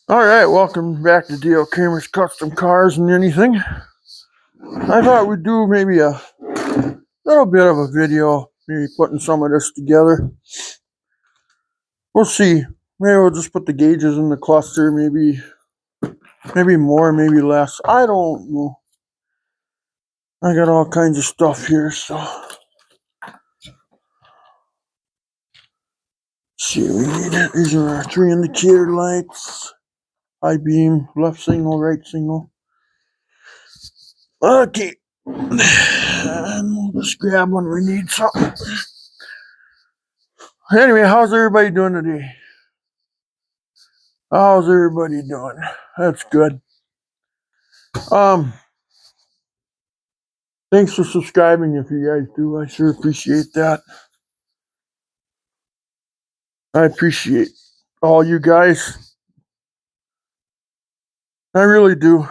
Alright, welcome back to D.L. Kramer's Custom Cars and Anything. I thought we'd do maybe a little bit of a video, maybe putting some of this together. We'll see. Maybe we'll just put the gauges in the cluster, maybe more, maybe less. I don't know. I got all kinds of stuff here, so. Let's see, we need it. These are our 3 indicator lights. High beam, left signal, right signal. Okay. And we'll just grab when we need something. Anyway, how's everybody doing today? How's everybody doing? That's good. Thanks for subscribing if you guys do. I sure appreciate that. I appreciate all you guys. I really do.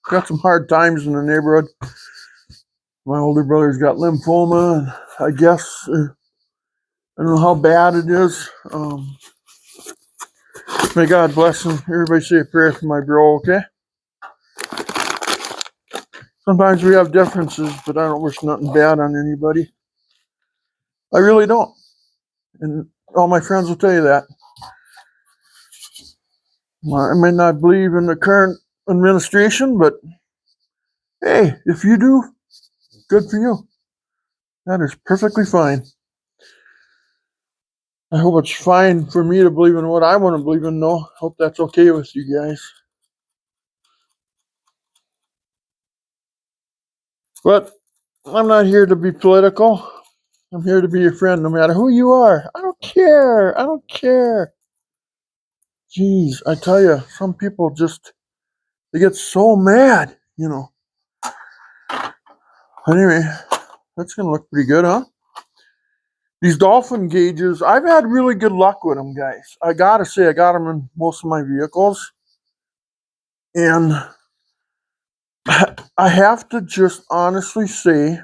Got some hard times in the neighborhood. My older brother's got lymphoma, and I guess I don't know how bad it is. May God bless him. Everybody say a prayer for my bro, okay? Sometimes we have differences, but I don't wish nothing bad on anybody. I really don't. And all my friends will tell you that. I may not believe in the current administration, but hey, if you do, good for you. That is perfectly fine. I hope it's fine for me to believe in what I want to believe in, though. Hope that's okay with you guys. But I'm not here to be political. I'm here to be your friend, no matter who you are. I don't care. I don't care. Jeez, I tell you, some people just, they get so mad, you know. Anyway, that's going to look pretty good, huh? These dolphin gauges, I've had really good luck with them, guys. I gotta say, I got them in most of my vehicles. And I have to just honestly say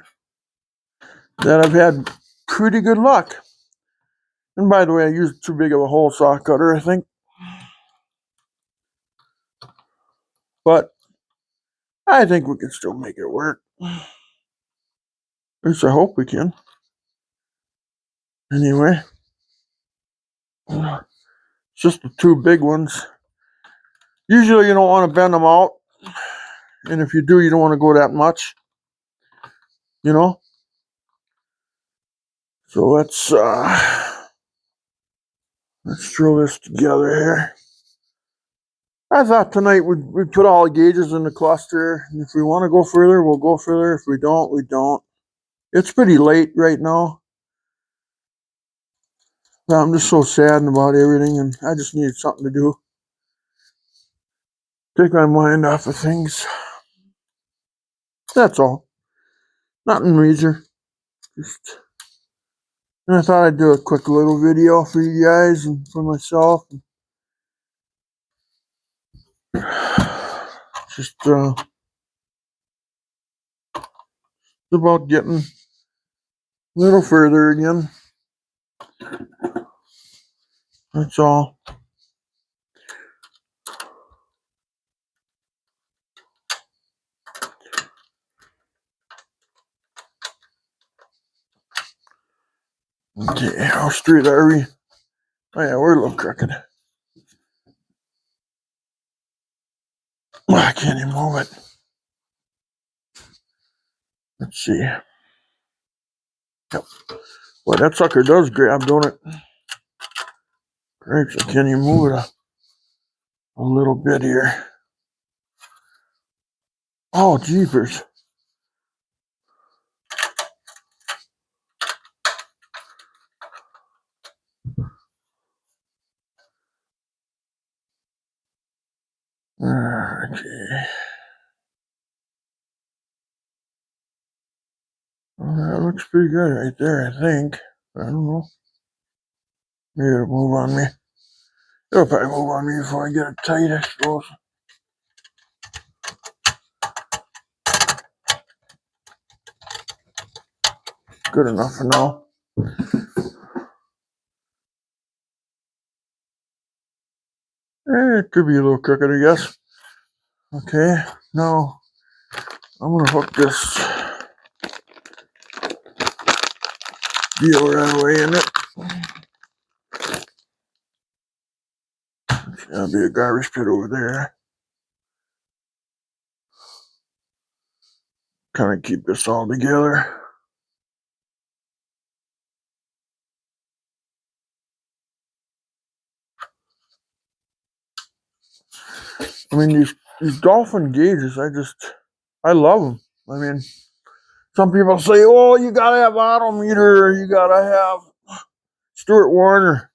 that I've had pretty good luck. And by the way, I used too big of a hole saw cutter, I think. But I think we can still make it work. At least I hope we can. Anyway, it's just the 2 big ones. Usually you don't want to bend them out. And if you do, you don't want to go that much. You know? So let's throw this together here. I thought tonight we'd put all the gauges in the cluster. And if we want to go further, we'll go further. If we don't, we don't. It's pretty late right now. I'm just so saddened about everything, and I just needed something to do. Take my mind off of things. That's all. Nothing major. And I thought I'd do a quick little video for you guys and for myself. Just about getting a little further again. That's all. Okay, how straight are we? Oh yeah, we're a little crooked. I can't even move it. Let's see. Yep. Boy, that sucker does grab, don't it? Great, I can't even move it a little bit here. Oh, jeepers. Okay. Well, that looks pretty good right there, I think. I don't know. Maybe it'll move on me. It'll probably move on me before I get it tight, I suppose. Good enough for now. It could be a little crooked, I guess. Okay, now I'm gonna hook this deal right away in it. There'll be a garbage pit over there. Kind of keep this all together. I mean, these dolphin gauges, I love them. I mean, some people say, oh, you gotta have odometer, you gotta have Stuart Warner.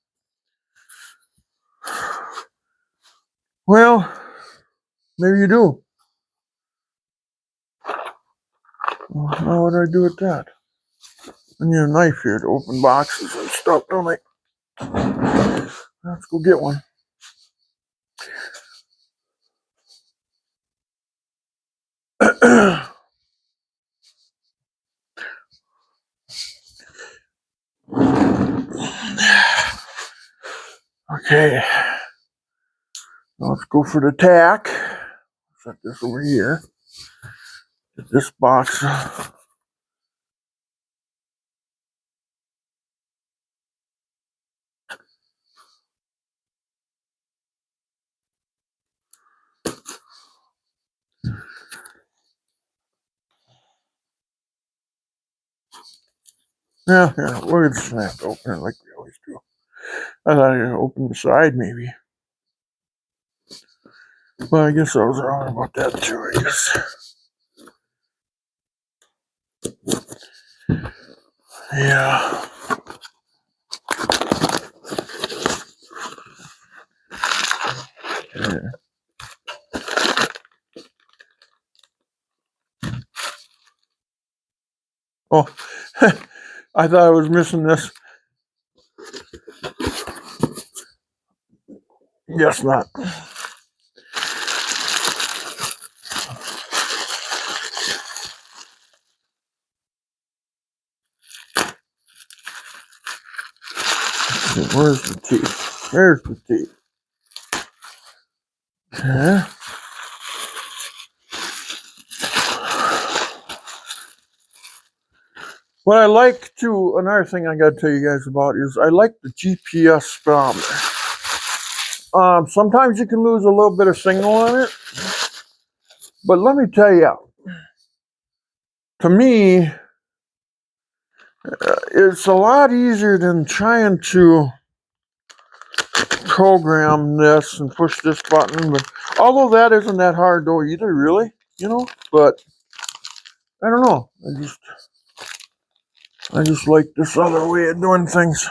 Well, maybe you do. Well, now what do I do with that? I need a knife here to open boxes and stuff, don't I? Let's go get one. Okay, now let's go for the tack. Set this over here. Get this box. Yeah, we're just gonna have to open it like we always do. I thought I'd open the side maybe. Well, I guess I was wrong about that too, I guess. Yeah. Yeah. Oh, I thought I was missing this. Guess not. Where's the teeth? There's the teeth. Okay. What I like to, another thing I gotta tell you guys about is I like the GPS speedometer. Sometimes you can lose a little bit of signal on it, but let me tell you, to me, it's a lot easier than trying to program this and push this button. But although that isn't that hard though either, really, But I don't know. I just like this other way of doing things.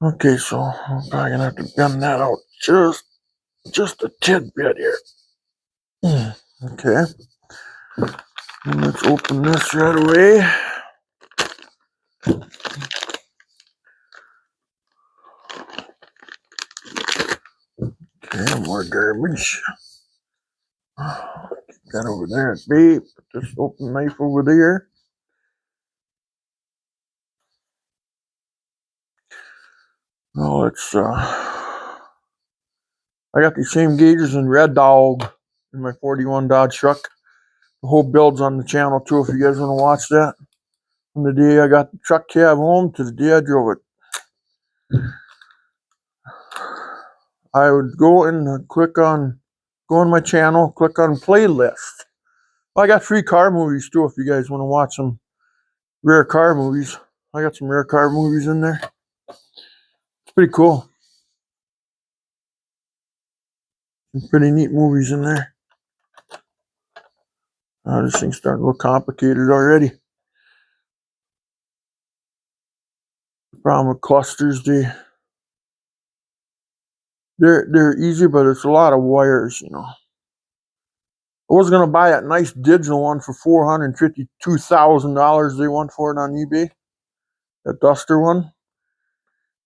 Okay, so I'm probably gonna have to bend that out just a tidbit here. Okay. And let's open this right away. Okay, more garbage. Keep that over there at bay. Put this open knife over there. Oh, it's I got these same gauges in Red Dog in my 41 Dodge truck. The whole build's on the channel too if you guys want to watch that. From the day I got the truck cab home to the day I drove it. I would go and go on my channel, click on playlist. I got free car movies too if you guys want to watch some rare car movies. I got some rare car movies in there. It's pretty cool. Some pretty neat movies in there. This thing's starting to look complicated already. The problem with clusters, they're easy, but it's a lot of wires, I was gonna buy that nice digital one for $452,000 they want for it on eBay. That Duster one.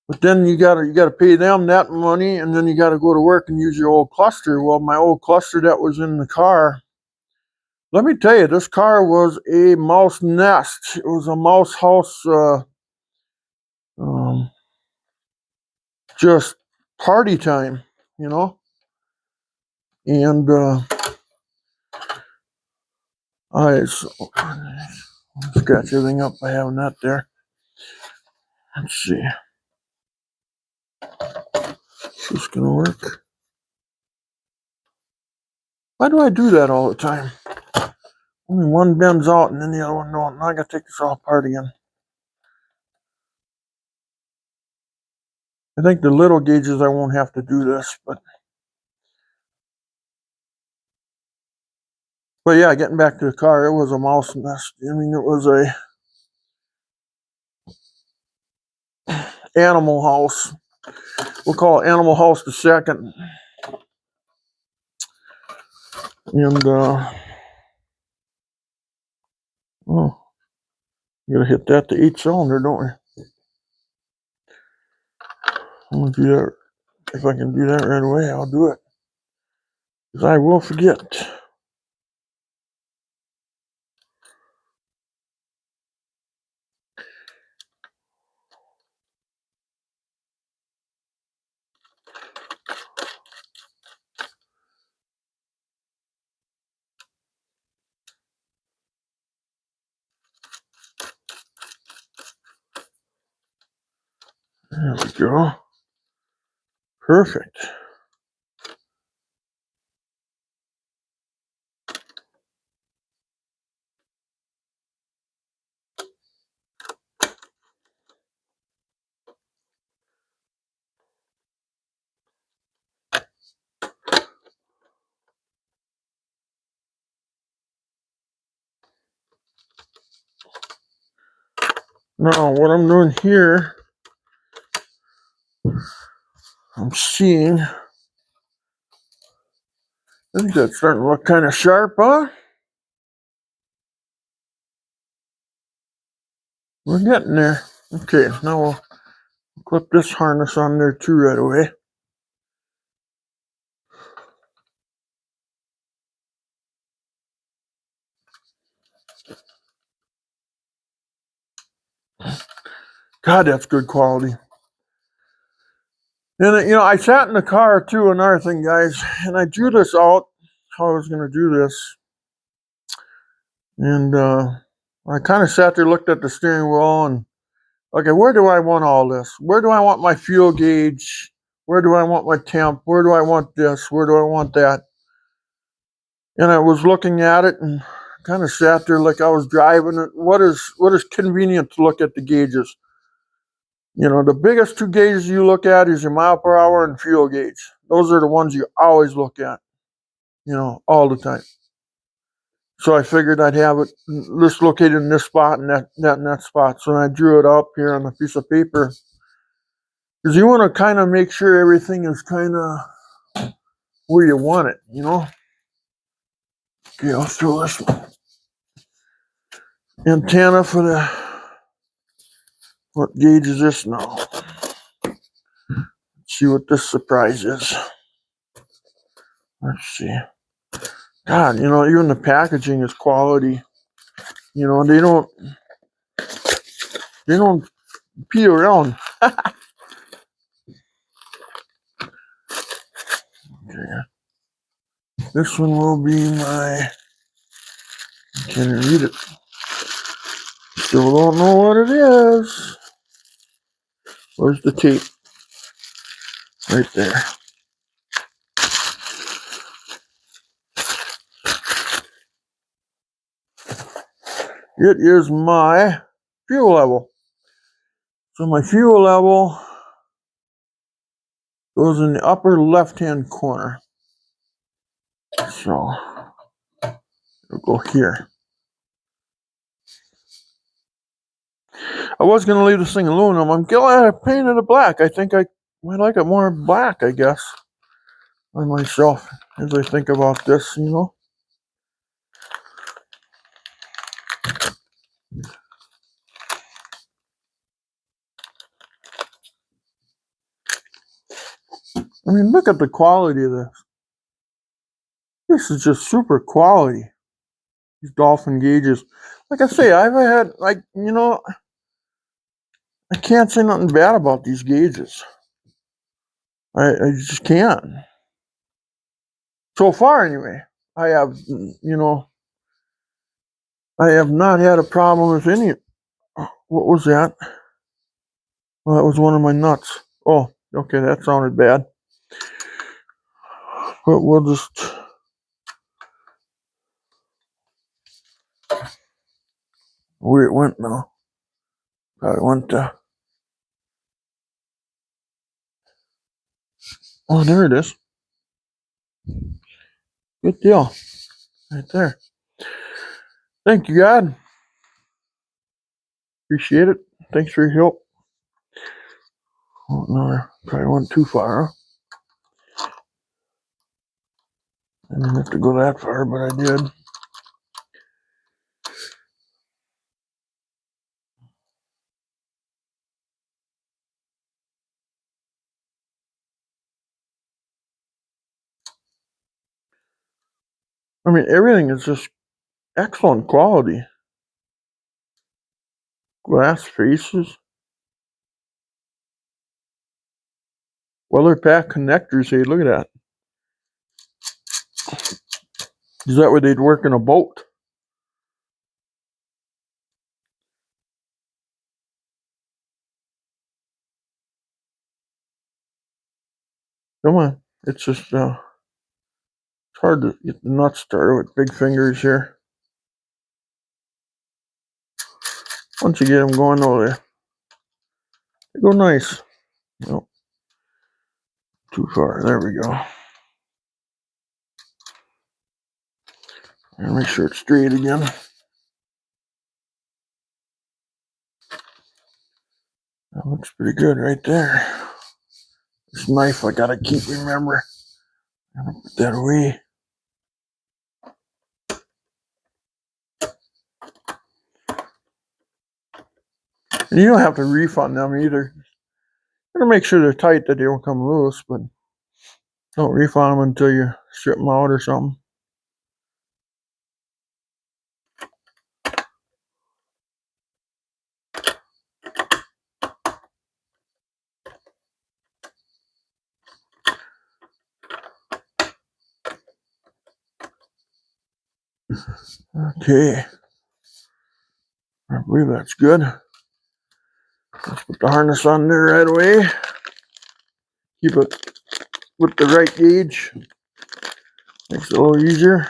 But then you gotta pay them that money, and then you gotta go to work and use your old cluster. Well, my old cluster that was in the car, let me tell you, this car was a mouse nest. It was a mouse house, just party time. you know. And scratch everything up by having that there. Let's see. Is this gonna work? Why do I do that all the time? Only one bends out and then the other one don't. Now I gotta take this all apart again. I think the little gauges I won't have to do this, but yeah, getting back to the car, it was a mouse nest. I mean, it was a animal house. We'll call it Animal House the second. And oh, you gotta hit that to each cylinder, don't we? I'm gonna do that. If I can do that right away, I'll do it. Because I will forget. There we go. Perfect. Now, what I'm doing here, I'm seeing, I think that's starting to look kind of sharp, huh? We're getting there. Okay, now we'll clip this harness on there too right away. God, that's good quality. And, you know, I sat in the car too, another thing, guys, and I drew this out, how I was going to do this. And I kind of sat there, looked at the steering wheel, and, okay, where do I want all this? Where do I want my fuel gauge? Where do I want my temp? Where do I want this? Where do I want that? And I was looking at it and kind of sat there like I was driving it. What is convenient to look at the gauges? You know, the biggest two gauges you look at is your mile per hour and fuel gauge. Those are the ones you always look at, you know, all the time. So I figured I'd have it this located in this spot and that spot. So I drew it up here on a piece of paper. Because you want to kind of make sure everything is kind of where you want it, you know? Okay, I'll throw this antenna for the, what gauge is this now? See what this surprise is. Let's see. God, you know, even the packaging is quality. You know, they don't pee around. Okay. This one will be my, I can't read it. Still don't know what it is. Where's the tape? Right there. It is my fuel level. So my fuel level goes in the upper left-hand corner. So it'll go here. I was going to leave this thing aluminum. I'm glad I painted it black. I think I might like it more black, I guess, on myself as I think about this, you know. I mean, look at the quality of this. This is just super quality. These dolphin gauges. Like I say, I've had, like, you know, I can't say nothing bad about these gauges. I just can't. So far, anyway, I have, I have not had a problem with any. What was that? Well, that was one of my nuts. Oh, okay, that sounded bad. But we'll just. Where it went now. Probably went to. Oh, there it is. Good deal. Right there. Thank you, God. Appreciate it. Thanks for your help. Oh, no, I probably went too far, huh? I didn't have to go that far, but I did. I mean, everything is just excellent quality. Glass faces. Weather pack connectors. Hey, look at that. Is that where they'd work in a boat? Come on. It's just, it's hard to get the nuts started with big fingers here. Once you get them going, though, they go nice. Nope. Too far. There we go. And make sure it's straight again. That looks pretty good right there. This knife I gotta keep, remember. I'm gonna put that away. And you don't have to reef on them either. You gotta make sure they're tight that they don't come loose, but don't reef on them until you strip them out or something. Okay. I believe that's good. Let's put the harness on there right away. Keep it with the right gauge. Makes it a little easier.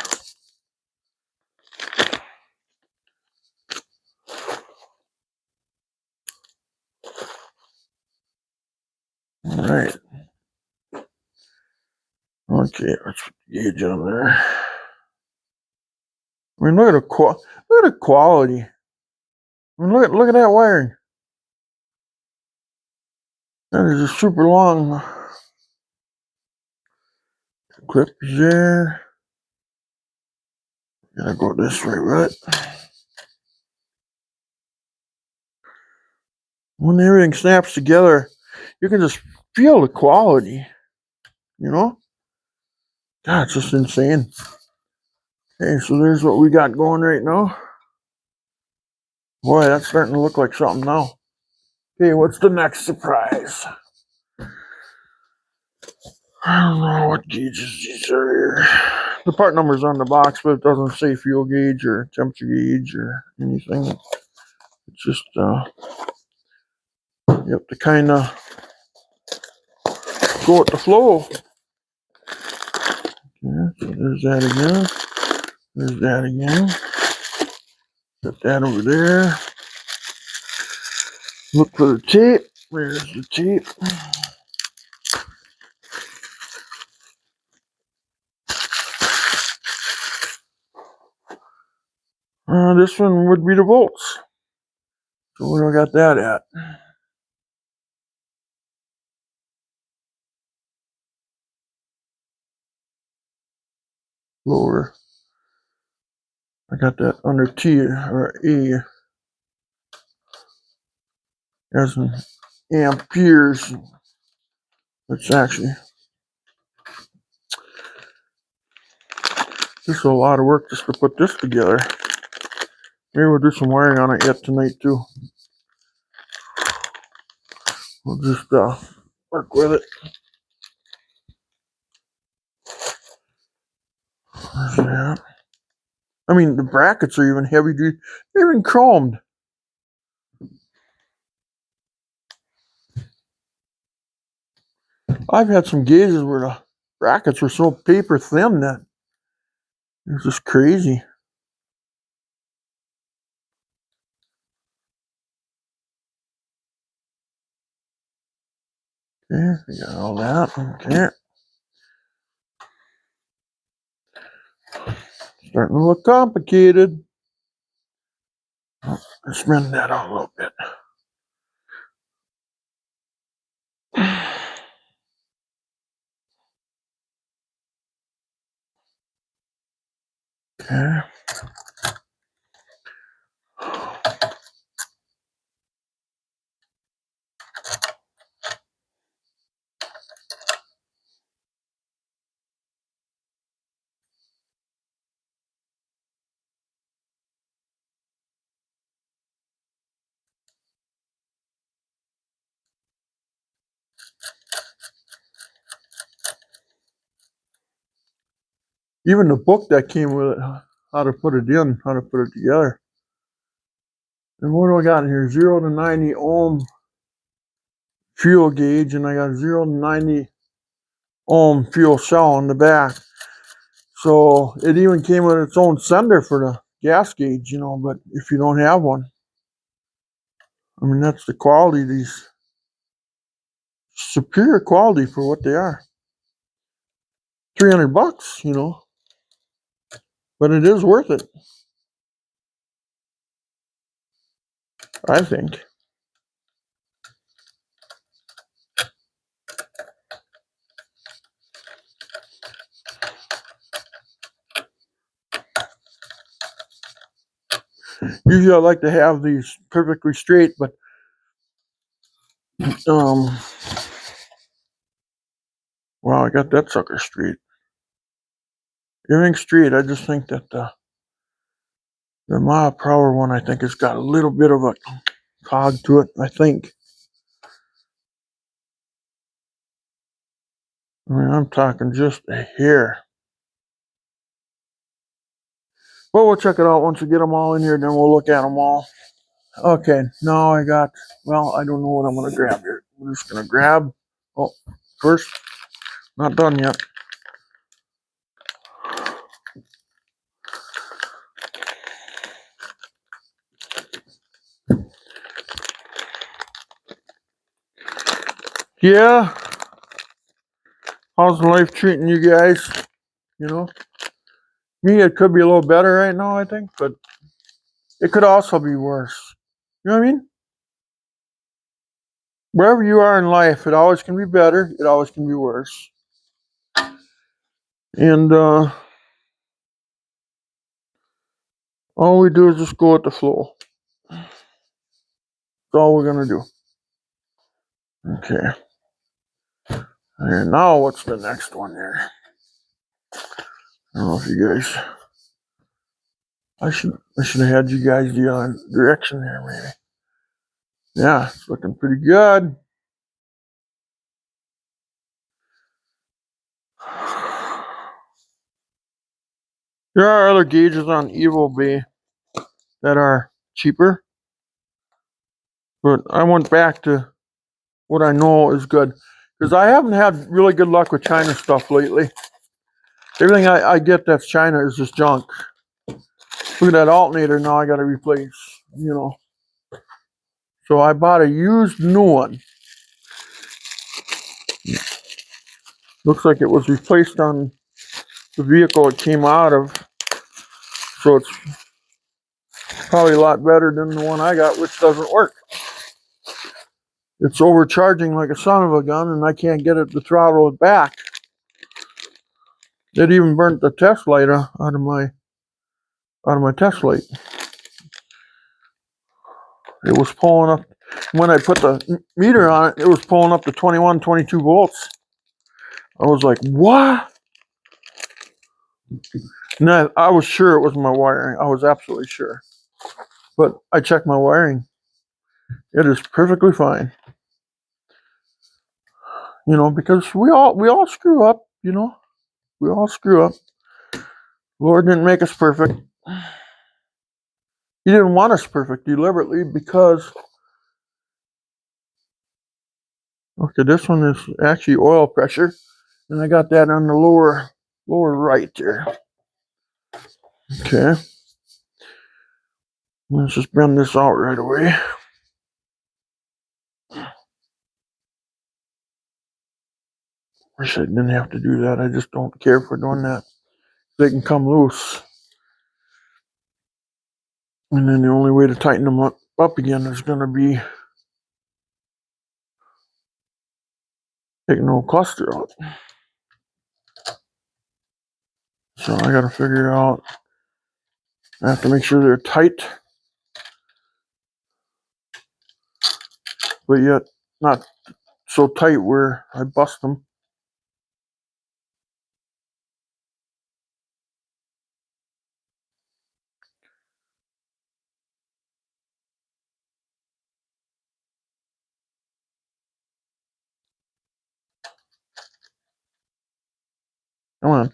All right. Okay, let's put the gauge on there. I mean, look at the quality. I mean, look at that wiring. That is a super long clip there. Gotta go this way with it. When everything snaps together, you can just feel the quality. You know? God, it's just insane. Okay, so there's what we got going right now. Boy, that's starting to look like something now. Okay, what's the next surprise? I don't know what gauges these are here. The part number's on the box, but it doesn't say fuel gauge or temperature gauge or anything. It's just, you have to kind of go with the flow. Yeah, so there's that again. There's that again. Put that over there. Look for the tape. Where's the tape? This one would be the volts. So where do I got that at? Lower. I got that under T or E. As in amperes. It's actually, this is a lot of work just to put this together. Maybe we'll do some wiring on it yet tonight too. We'll just work with it. Yeah. I mean, the brackets are even heavy duty. They're even chromed. I've had some gauges where the brackets were so paper thin that it was just crazy. Okay, we got all that. Okay. Starting to look complicated. Let's run that out a little bit. Okay. Even the book that came with it, how to put it in, how to put it together. And what do I got in here? 0 to 90 ohm fuel gauge, and I got 0 to 90 ohm fuel cell on the back. So it even came with its own sender for the gas gauge, but if you don't have one, I mean, that's the quality of these. Superior quality for what they are. $300, but it is worth it, I think. Usually I like to have these perfectly straight, but wow, I got that sucker straight. Everything's straight. I just think that the mile per hour one, I think, has got a little bit of a cog to it, I think. I mean, I'm talking just a hair. Well, we'll check it out once we get them all in here, then we'll look at them all. Okay, now I don't know what I'm going to grab here. I'm just going to grab, first, not done yet. Yeah, how's life treating you guys? Me, it could be a little better right now, I think, but it could also be worse. You know what I mean? Wherever you are in life, it always can be better. It always can be worse. And all we do is just go with the flow. That's all we're going to do. Okay. And now what's the next one there? I don't know if you guys... I should have had you guys the other direction there, maybe. Yeah, it's looking pretty good. There are other gauges on eBay that are cheaper, but I went back to what I know is good, because I haven't had really good luck with China stuff lately. Everything I get that's China is just junk. Look at that alternator now I got to replace, So I bought a used new one. Looks like it was replaced on the vehicle it came out of. So it's probably a lot better than the one I got, which doesn't work. It's overcharging like a son of a gun, and I can't get it to throttle it back. It even burnt the test light out of my test light. It was pulling up, when I put the meter on it, it was pulling up to 21, 22 volts. I was like, what? And I was sure it was my wiring. I was absolutely sure. But I checked my wiring. It is perfectly fine. Because we all screw up, We all screw up. Lord didn't make us perfect. He didn't want us perfect deliberately because, okay, this one is actually oil pressure. And I got that on the lower right there. Okay. Let's just bend this out right away. Wish I didn't have to do that. I just don't care for doing that. They can come loose. And then the only way to tighten them up again is going to be taking the whole cluster out. So I got to figure out, I have to make sure they're tight, but yet not so tight where I bust them. Come on.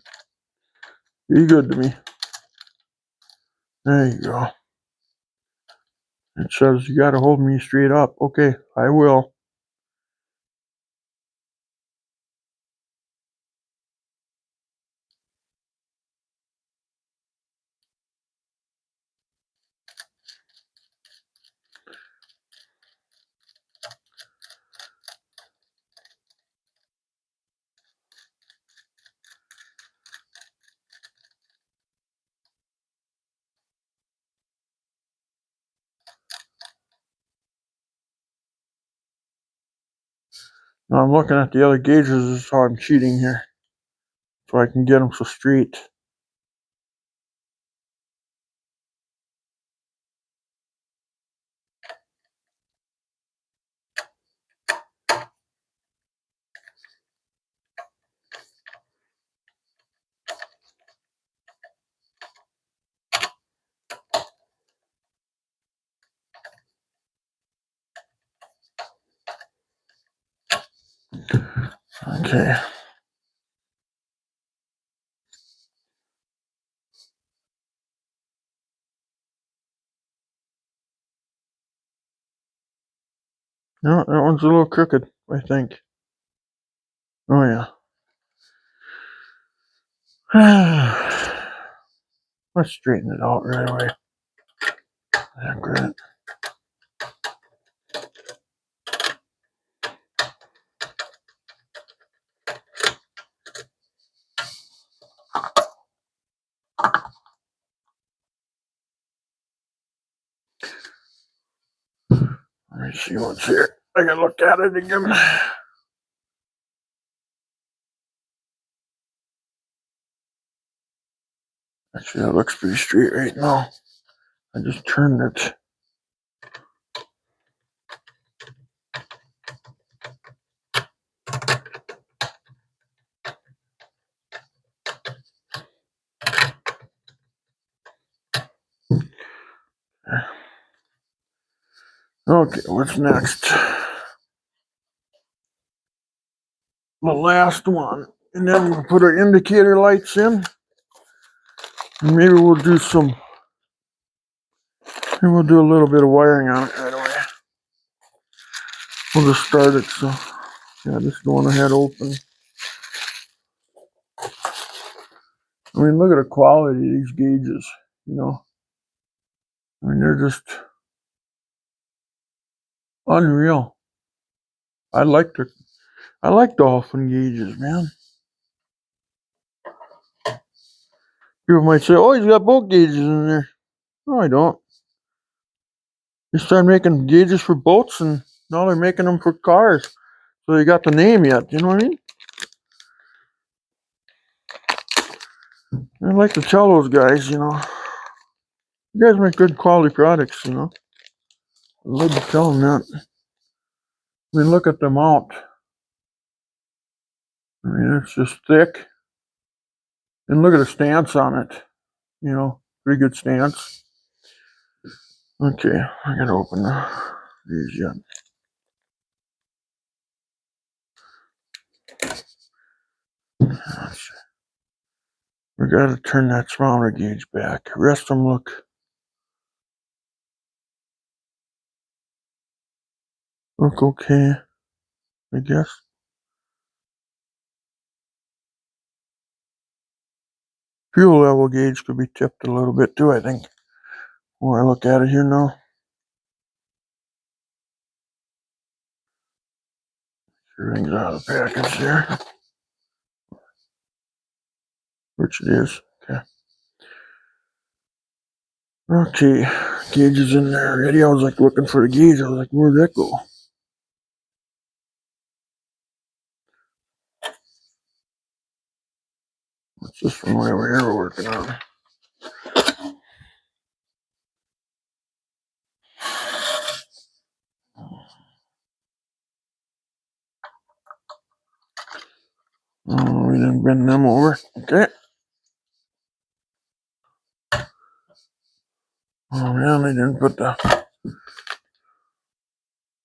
Be good to me. There you go. It says you got to hold me straight up. Okay, I will. Now I'm looking at the other gauges. This is how I'm cheating here. So I can get them so straight. Okay. No, that one's a little crooked, I think. Oh, yeah. Let's straighten it out right away. Yeah, great. Let me see what's here. I can look at it again. Actually, that looks pretty straight right now. I just turned it. Okay, what's next? The last one. And then we'll put our indicator lights in. And maybe we'll do a little bit of wiring on it right away. We'll just start it, so yeah, just going ahead open. I mean, look at the quality of these gauges, you know. I mean, they're just unreal. I like dolphin gauges, man. People might say, "Oh, he's got boat gauges in there." No, I don't. They started making gauges for boats, and now they're making them for cars. So they got the name yet. You know what I mean? I like to tell those guys, you know, you guys make good quality products, you know. I love to tell them that. I mean, look at the mount. I mean, it's just thick. And look at the stance on it. You know, pretty good stance. Okay, I gotta open these yet. We're We gotta turn that speedometer gauge back. Rest of them look okay, I guess. Fuel level gauge could be tipped a little bit too, I think. When I look at it here now. Everything's out of the package there. Which it is. Okay. Okay. Gauge is in there already. I was like looking for the gauge. I was like, where'd that go? What's this one way over here we're working on? Oh, we didn't bend them over. Okay. Oh man, they didn't put the. Yeah,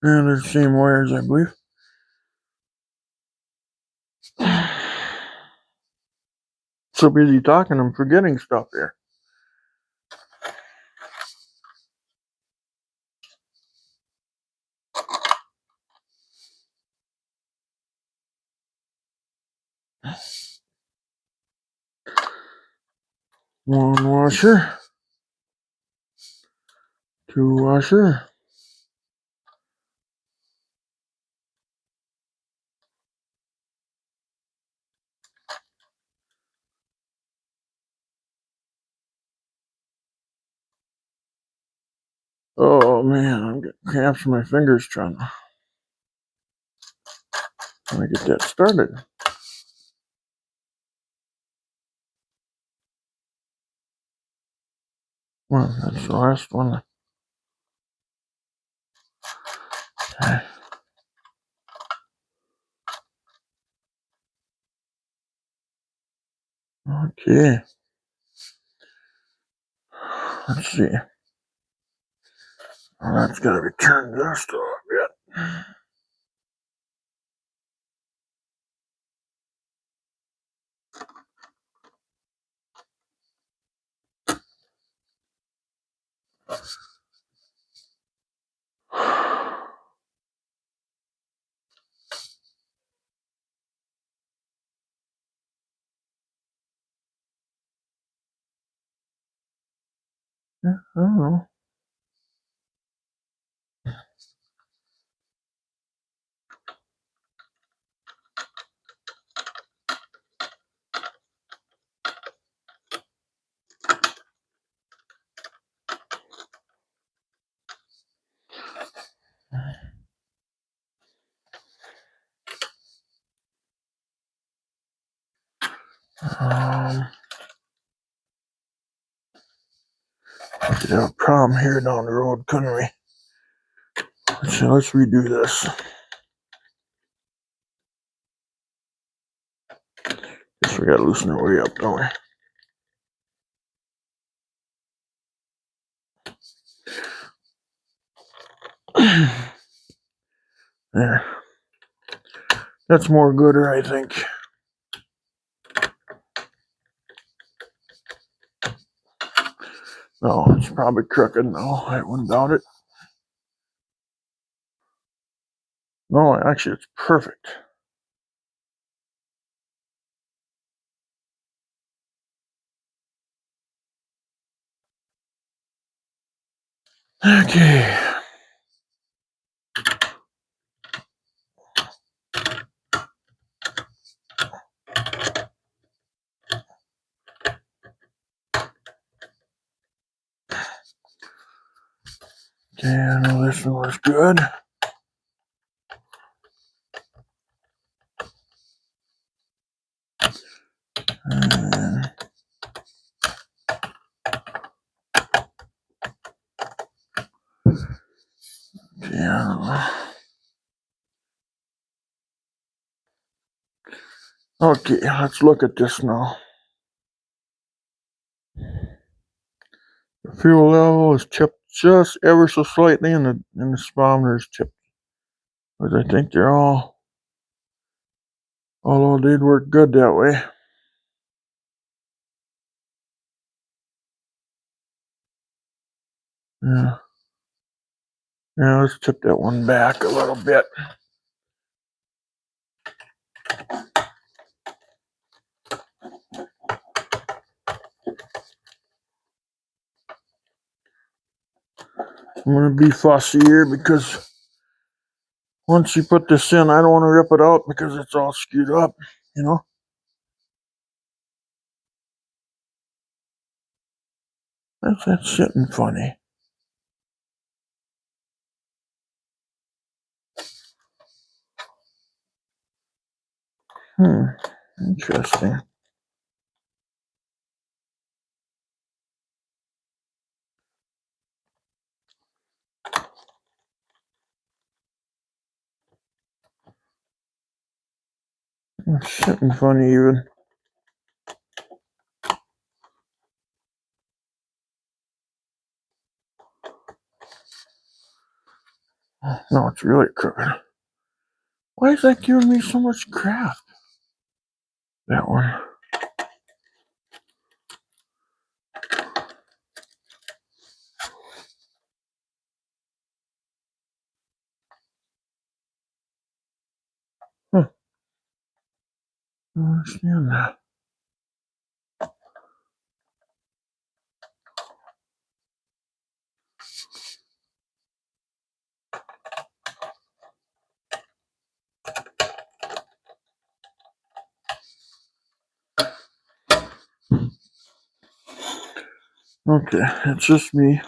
they're the same wires, I believe. So busy talking, I'm forgetting stuff here. One washer. Two washer. Oh man, I'm getting cramps in my fingers trying to get that started. Well, that's the last one. Okay. Okay. Let's see. Well, that's got to be turned just a little bit. Yeah, I don't know. We could have a problem here down the road, couldn't we? So let's redo this. Guess we gotta loosen our way up, don't we? There. That's more gooder, I think. No, it's probably crooked. No, I wouldn't doubt it. No, actually, it's perfect. Okay. Okay, I know this one was good. And yeah. Okay, let's look at this now. The fuel level is chipped just ever so slightly, and the speedometer is chipped. But I think they're all, although they'd work good that way. Yeah. Now let's tip that one back a little bit. I'm going to be fussy here because once you put this in, I don't want to rip it out because it's all screwed up, you know. That's sitting funny. Interesting. It's sitting funny even. No, it's really crooked. Why is that giving me so much crap? That one. Huh. I don't understand that. Okay, it's just me.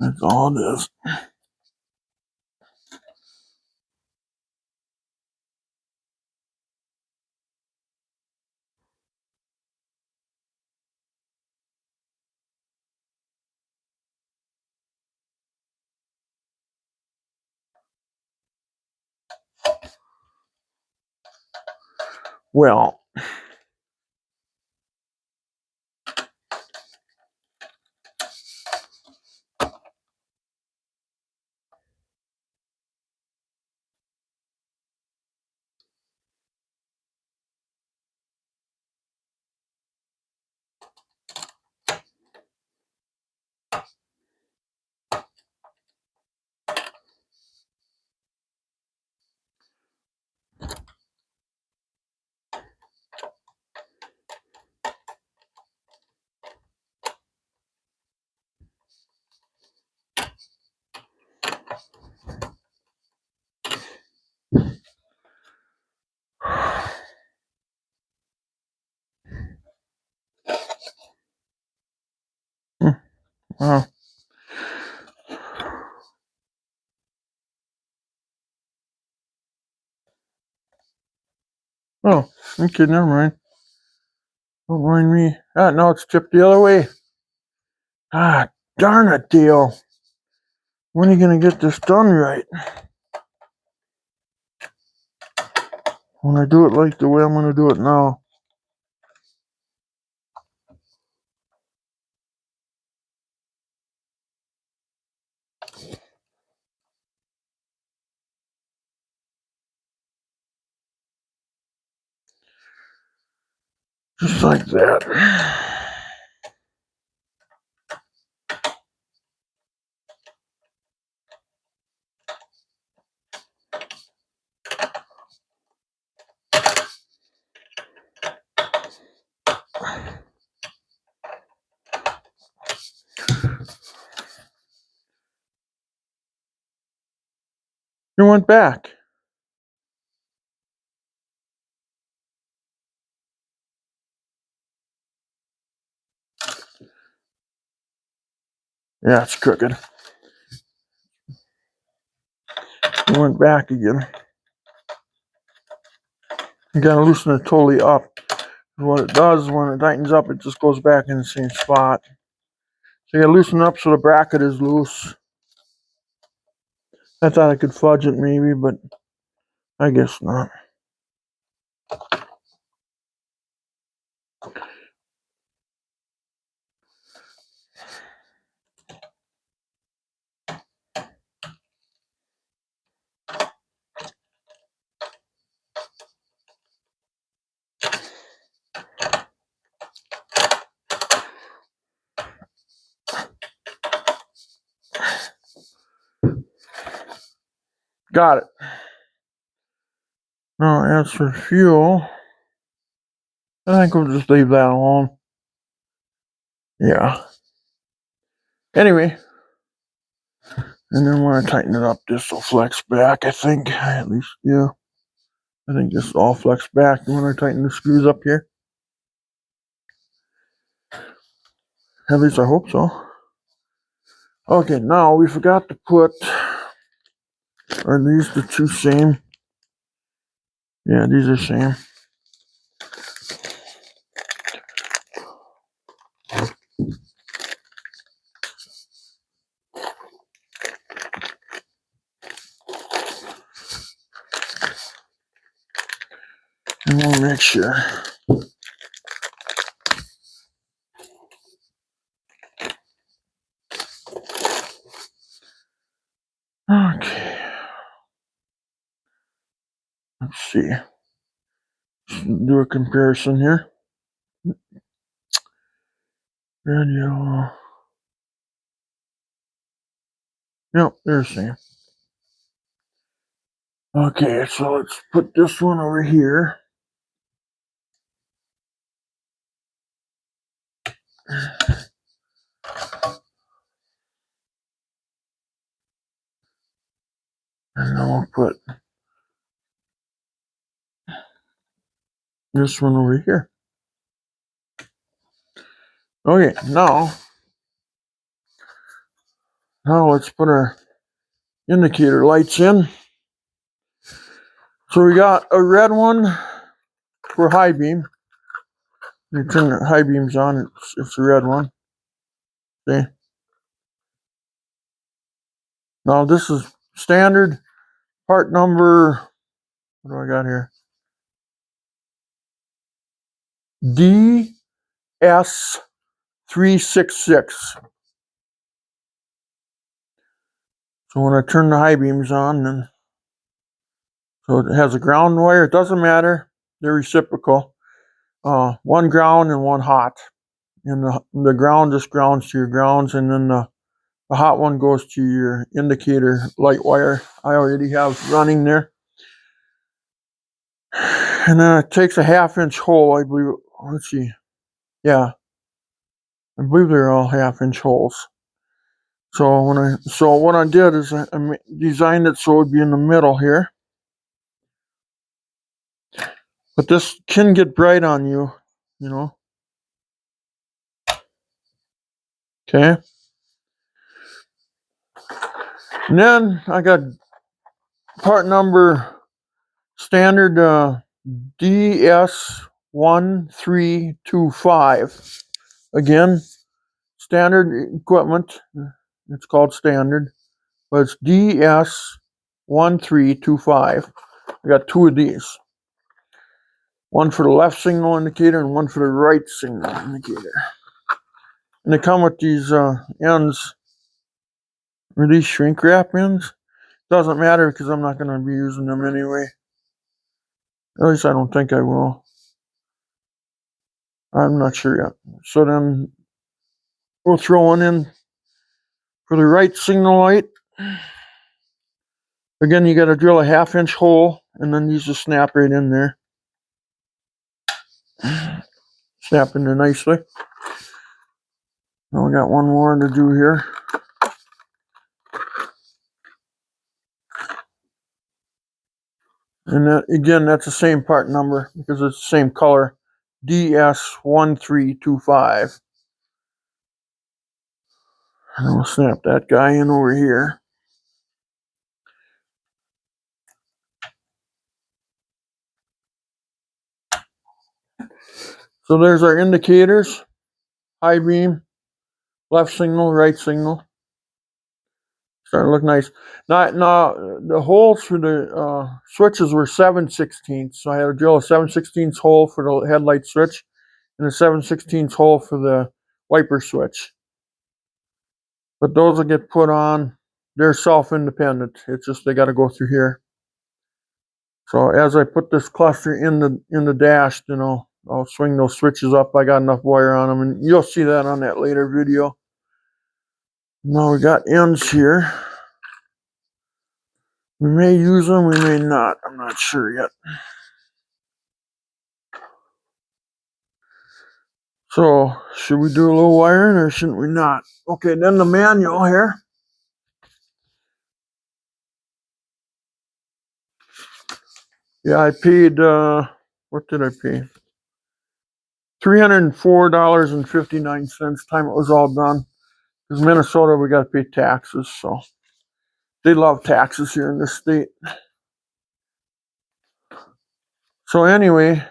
That's all it is. Well, uh, oh, okay, never mind. Don't mind me. Ah, now it's tipped the other way. Ah, darn it, Dale. When are you going to get this done right? When I do it like the way I'm going to do it now. Just like that. It went back. Yeah, it's crooked. It went back again. You gotta loosen it totally up. What it does when it tightens up, it just goes back in the same spot. So you gotta loosen it up so the bracket is loose. I thought I could fudge it maybe, but I guess not. Got it. Now, as for fuel, I think we'll just leave that alone. Yeah. Anyway, and then when I tighten it up, this will flex back, I think. At least, yeah. I think this will all flex back when I tighten the screws up here. At least I hope so. Okay, now we forgot to put, are these the two same? Yeah, these are same. And we'll make sure. Okay. Let's see. Do a comparison here. Red, yellow. Yep, they're the same. Okay, so let's put this one over here. And then we'll put this one over here. Okay, now let's put our indicator lights in. So we got a red one for high beam. You turn the high beams on, it's a red one. See? Now this is standard part number, what do I got here? DS366. So when I turn the high beams on, then so it has a ground wire. It doesn't matter. They're reciprocal. One ground and one hot. And the ground just grounds to your grounds, and then the hot one goes to your indicator light wire. I already have running there. And then it takes a 1/2-inch hole, I believe. Let's see. Yeah. I believe they're all 1/2-inch holes. So what I did is I designed it so it would be in the middle here. But this can get bright on you, you know. Okay. And then I got part number standard DS1325. Again, standard equipment. It's called standard, but it's DS1325. I got two of these. One for the left signal indicator and one for the right signal indicator. And they come with these ends. Are these shrink wrap ends? Doesn't matter because I'm not going to be using them anyway. At least I don't think I will. I'm not sure yet. So then we'll throw one in for the right signal light. Again, you got to drill a 1/2-inch hole, and then these just snap right in there. Snap in there nicely. Now we got one more to do here. And that, again, that's the same part number because it's the same color. DS1325. And we'll snap that guy in over here. So there's our indicators. High beam, left signal, right signal. Starting to look nice. Now the holes for the switches were 7/16. So I had to drill a 7/16 hole for the headlight switch and a 7/16 hole for the wiper switch. But those will get put on. They're self-independent. It's just they got to go through here. So as I put this cluster in the dash, you know, I'll swing those switches up. I got enough wire on them, and you'll see that on that later video. Now we got ends here. We may use them, we may not. I'm not sure yet. So, should we do a little wiring or shouldn't we not? Okay, then the manual here. Yeah, I paid, what did I pay? $304.59 time it was all done. Because Minnesota, we got to pay taxes, so they love taxes here in this state. So anyway,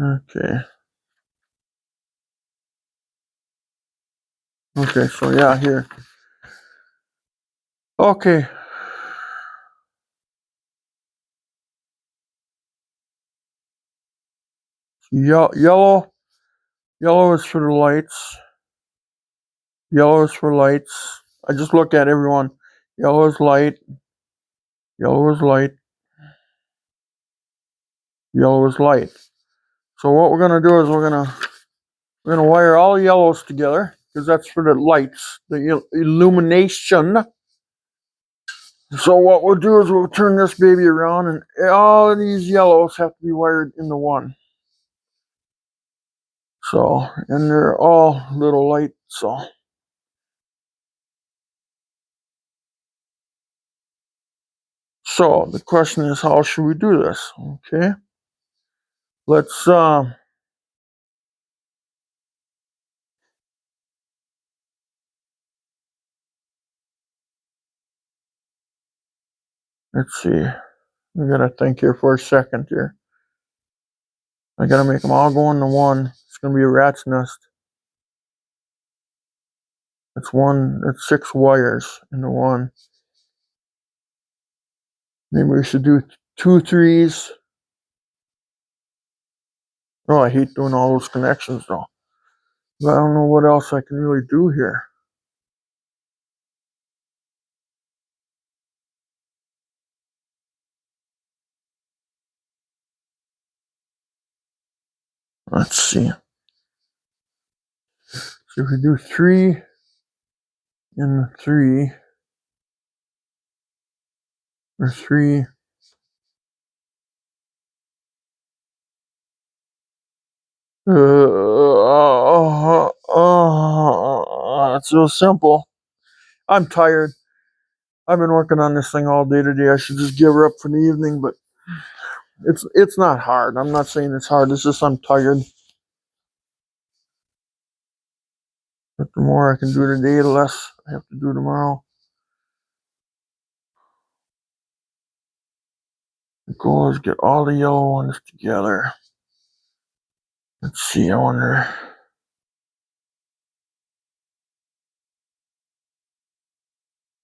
okay. Okay, so yeah, here. Okay. Yellow is for the lights. Yellow is for lights. I just look at everyone. Yellow is light. Yellow is light. Yellow is light. So what we're gonna do is we're gonna wire all the yellows together because that's for the lights, the illumination. So what we'll do is we'll turn this baby around, and all of these yellows have to be wired into one. So, and they're all little light. So the question is, how should we do this? Okay, let's see. I gotta think here for a second here. I gotta make them all go into one. It's gonna be a rat's nest. It's 6 wires into one. Maybe we should do 2 threes. Oh, I hate doing all those connections though. But I don't know what else I can really do here. Let's see. So if we do 3 and 3, or 3. It's so simple. I'm tired. I've been working on this thing all day today. I should just give her up for the evening, but it's not hard. I'm not saying it's hard. It's just I'm tired. But the more I can do today, the less I have to do tomorrow. The goal is to get all the yellow ones together. Let's see. I wonder.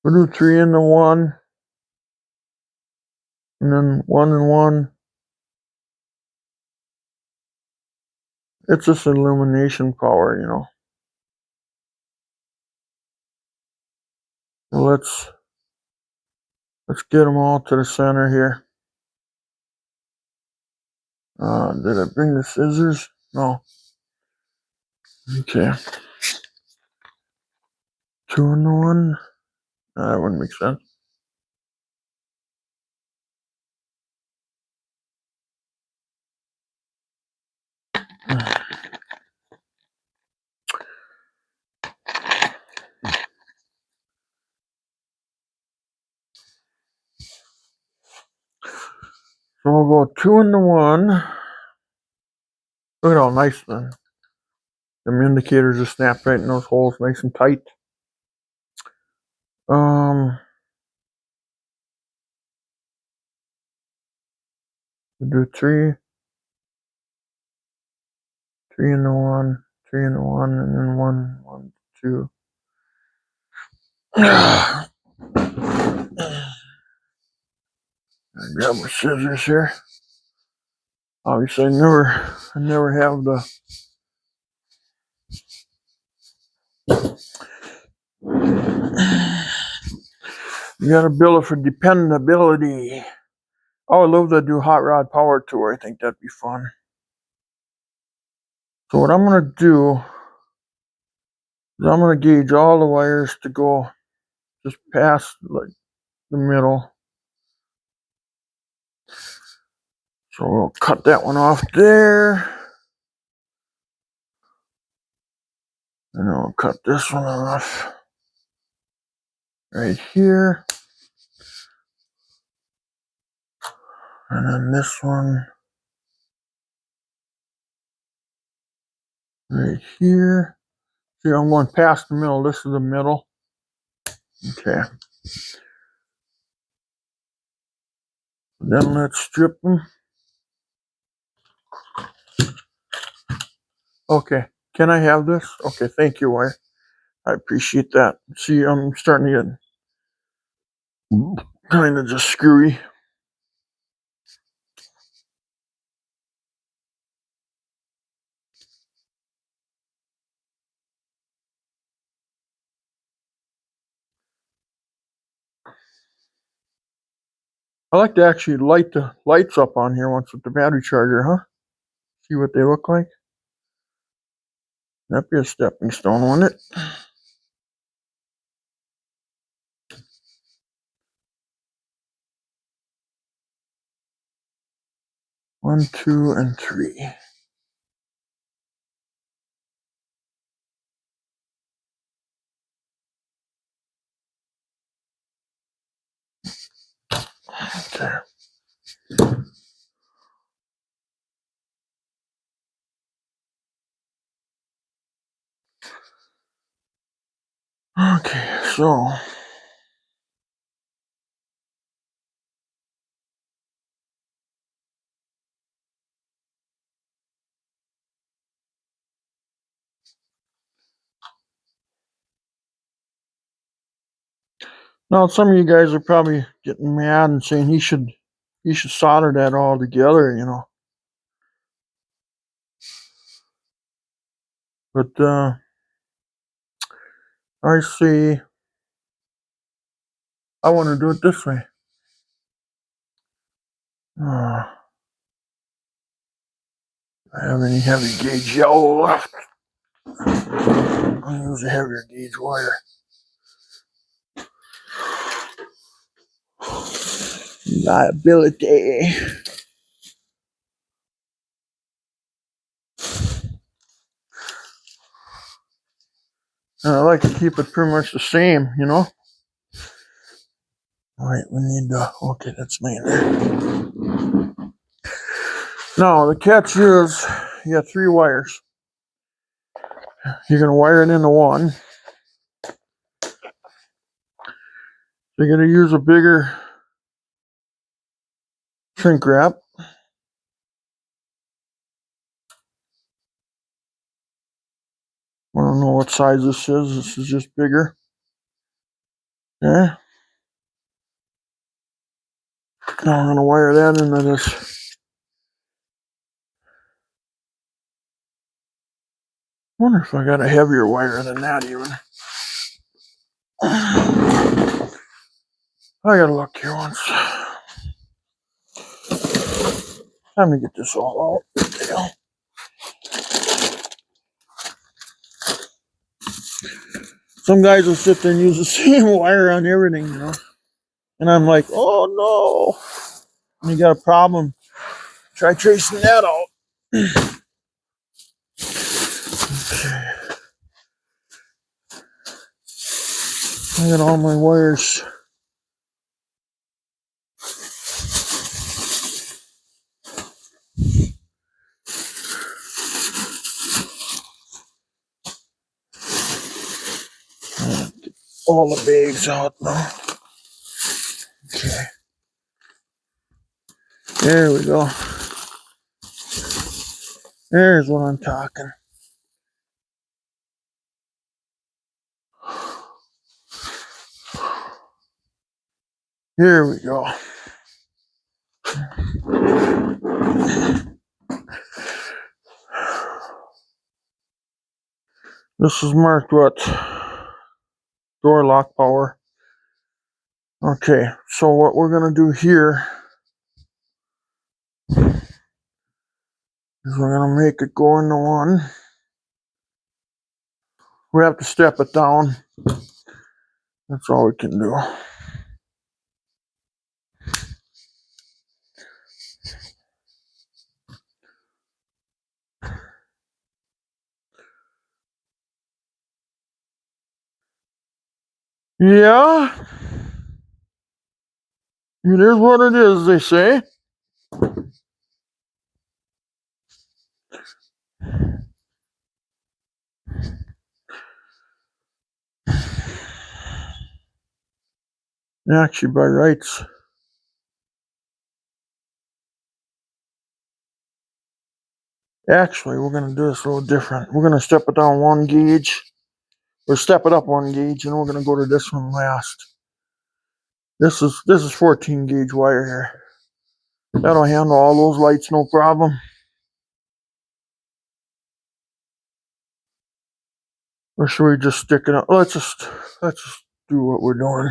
We'll do 3 into 1, and then 1 and 1. It's just illumination power, you know. Let's get them all to the center here. Did I bring the scissors? No. Okay. 2 into 1. That wouldn't make sense. So we'll go 2 into 1. Look at how nice them indicators just snap right in those holes, nice and tight. We'll do 3 into 1, 3 into 1, and then 1, 1, 2. I grab my scissors here. Obviously, I never have the. You gotta build it for dependability. Oh, I love to do hot rod power tour. I think that'd be fun. So what I'm gonna do So I'm going to gauge all the wires to go just past like the middle. So we'll cut that one off there. And then we'll cut this one off right here. And then this one right here. See, I'm going past the middle. This is the middle. Okay. Then let's strip them. Okay. Can I have this? Okay, thank you, wire. I appreciate that. See, I'm starting to get kind of just screwy. I like to actually light the lights up on here once with the battery charger, huh? See what they look like? That'd be a stepping stone, wouldn't it? 1, 2, and 3. Okay. Okay, so now some of you guys are probably getting mad and saying he should solder that all together, you know. But I see I want to do it this way. I have any heavy gauge yellow left. I'll use a heavier gauge wire. Liability. I like to keep it pretty much the same, you know. All right, we need okay, that's me there. Now, the catch is you got 3 wires. You're going to wire it into one. You're going to use a bigger shrink wrap. I don't know what size this is. This is just bigger. Okay. Now I'm going to wire that into this. I wonder if I got a heavier wire than that even. I gotta look here once. Time to get this all out. There. Some guys will sit there and use the same wire on everything, you know. And I'm like, oh no. And you got a problem. Try tracing that out. Okay. I got all my wires. Get all the bags out now. Okay. There we go. There's what I'm talking. Here we go. This is marked what? Door lock power. Okay, so what we're going to do here is we're going to make it go into one. We have to step it down. That's all we can do. Yeah, it is what it is, they say. Actually, by rights. Actually, we're going to do this a little different. We're going to step it down 1 gauge, or step it up 1 gauge, and we're going to go to this one last. This is 14 gauge wire here. That'll handle all those lights, no problem. Or should we just stick it up? Let's just do what we're doing.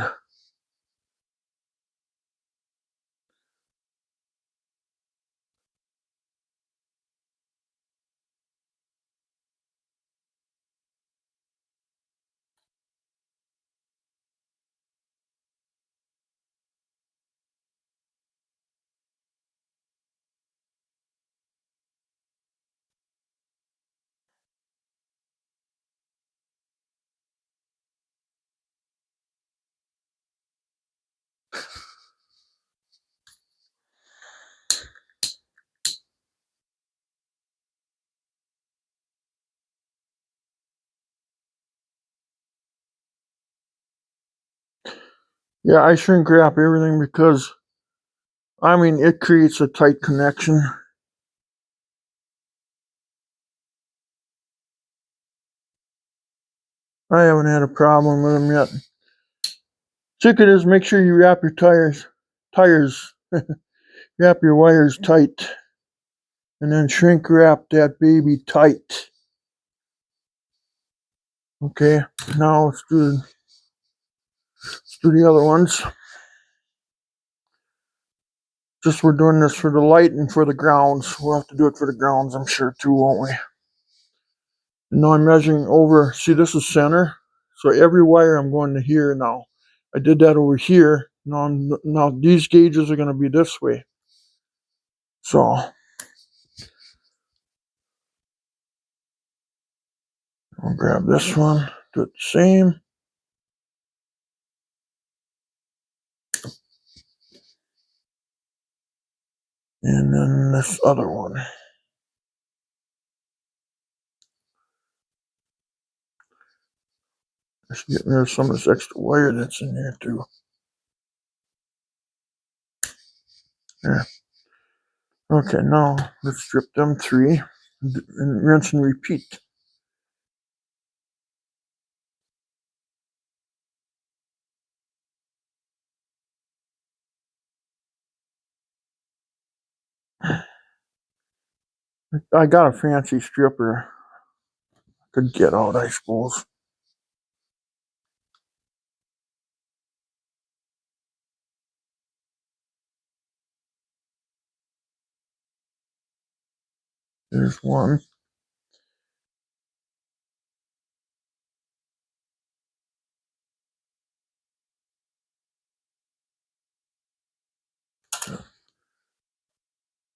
Yeah, I shrink wrap everything because, I mean, it creates a tight connection. I haven't had a problem with them yet. Secret is make sure you wrap your tires, wrap your wires tight, and then shrink wrap that baby tight. Okay, now let's do the other ones. Just we're doing this for the light and for the grounds. We'll have to do it for the grounds, I'm sure, too, won't we? And now I'm measuring over. See, this is center. So every wire I'm going to here now. I did that over here. Now these gauges are going to be this way. So I'll grab this one, do it the same. And then this other one. Just get rid of some of this extra wire that's in there too. There. Okay, now let's strip them 3 and rinse and repeat. I got a fancy stripper. Could get out, I suppose. There's one.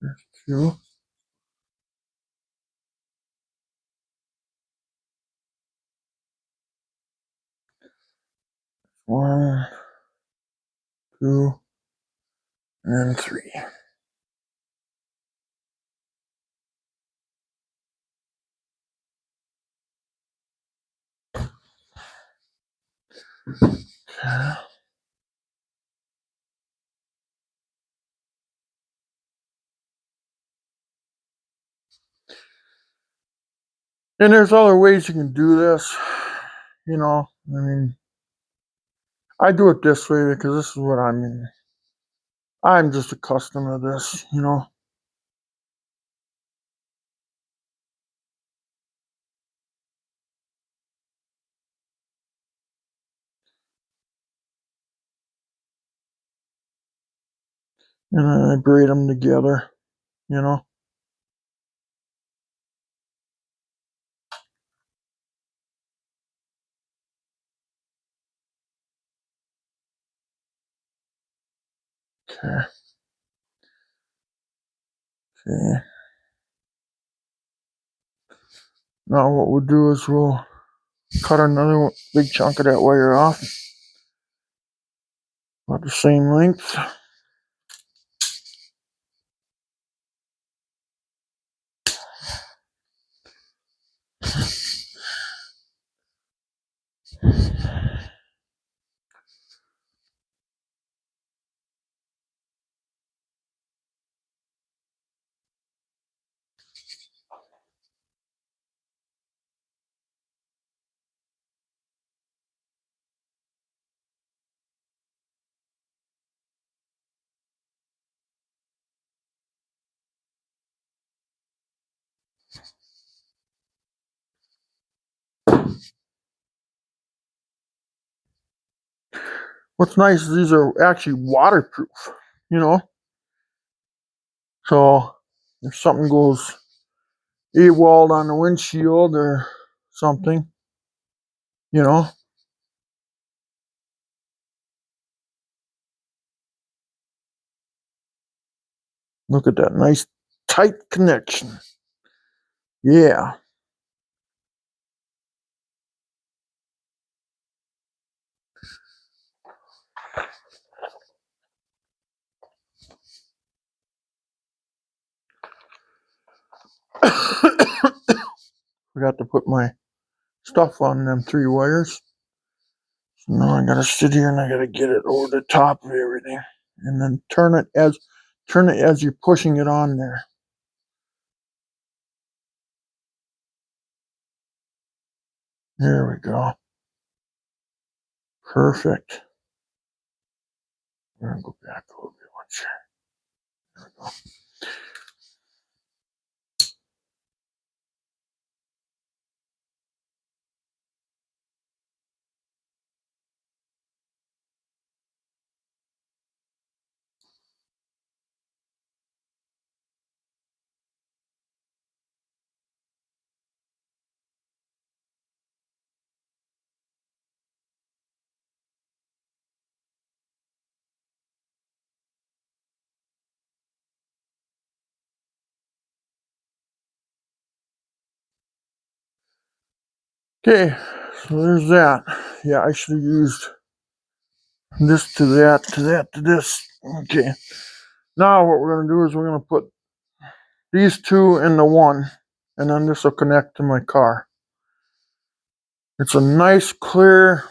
There's 2. One, 2, and 3. Okay. And there's other ways you can do this. I mean, I do it this way because this is what I'm just accustomed to this. And I braid them together. Okay. Okay. Now what we'll do is we'll cut another big chunk of that wire off. About the same length. What's nice is these are actually waterproof, you know. So if something goes AWOL on the windshield or something, you know. Look at that nice tight connection. Yeah. Forgot to put my stuff on them 3 wires. So now I gotta sit here and I gotta get it over the top of everything. And then turn it as you're pushing it on there. There we go. Perfect. I'm gonna go back a little bit. Watch here. There we go. Okay, so there's that. Yeah, I should have used this to that, to that, to this. Okay. Now what we're gonna do is we're gonna put these 2 in the one, and then this will connect to my car. It's a nice clear,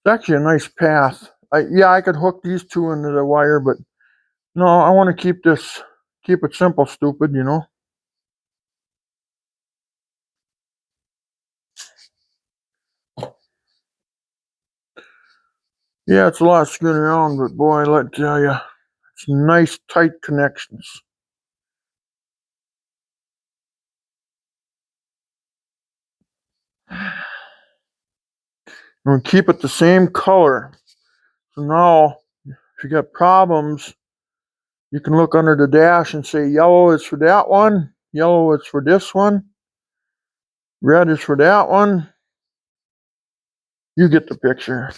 it's actually a nice path. I could hook these 2 into the wire, but no, I want to keep it simple, stupid, you know. Yeah, it's a lot of screwing around, but boy, let me tell you, it's nice tight connections. And we keep it the same color. So now, if you got problems, you can look under the dash and say yellow is for that one, yellow is for this one, red is for that one. You get the picture.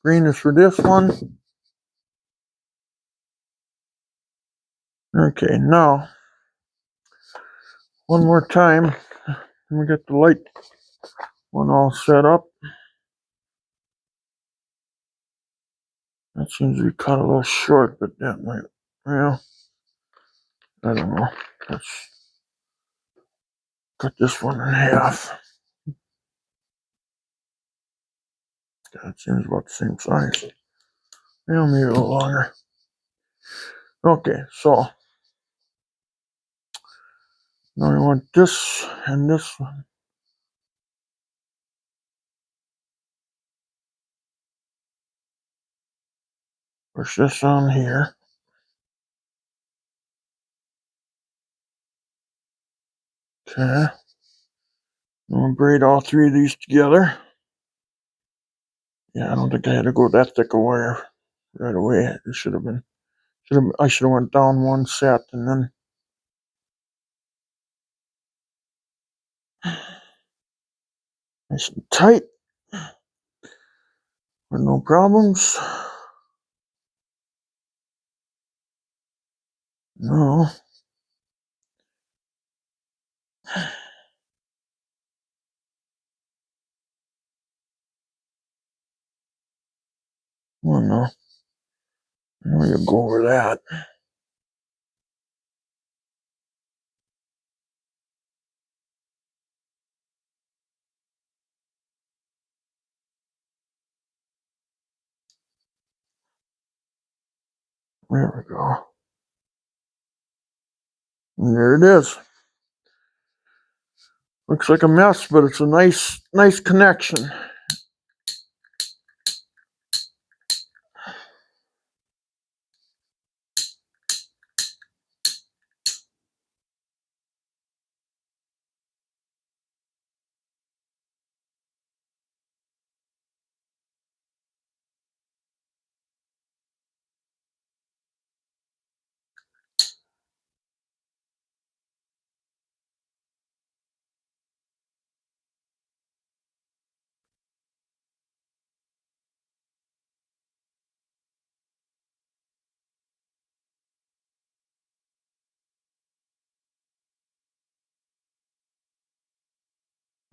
Green is for this one. Okay, now, one more time. Let me get the light one all set up. That seems to be cut a little short, but that might, well, I don't know. Let's cut this one in half. That seems about the same size. Well, maybe a little longer. Okay, so now we want this and this one. Push this on here. Okay. I'm gonna braid all 3 of these together. Yeah, I don't think I had to go that thick a wire right away. It should have been. I should have went down one set and then nice and tight with no problems. No. Oh no. Now you go over that. There we go. And there it is. Looks like a mess, but it's a nice connection.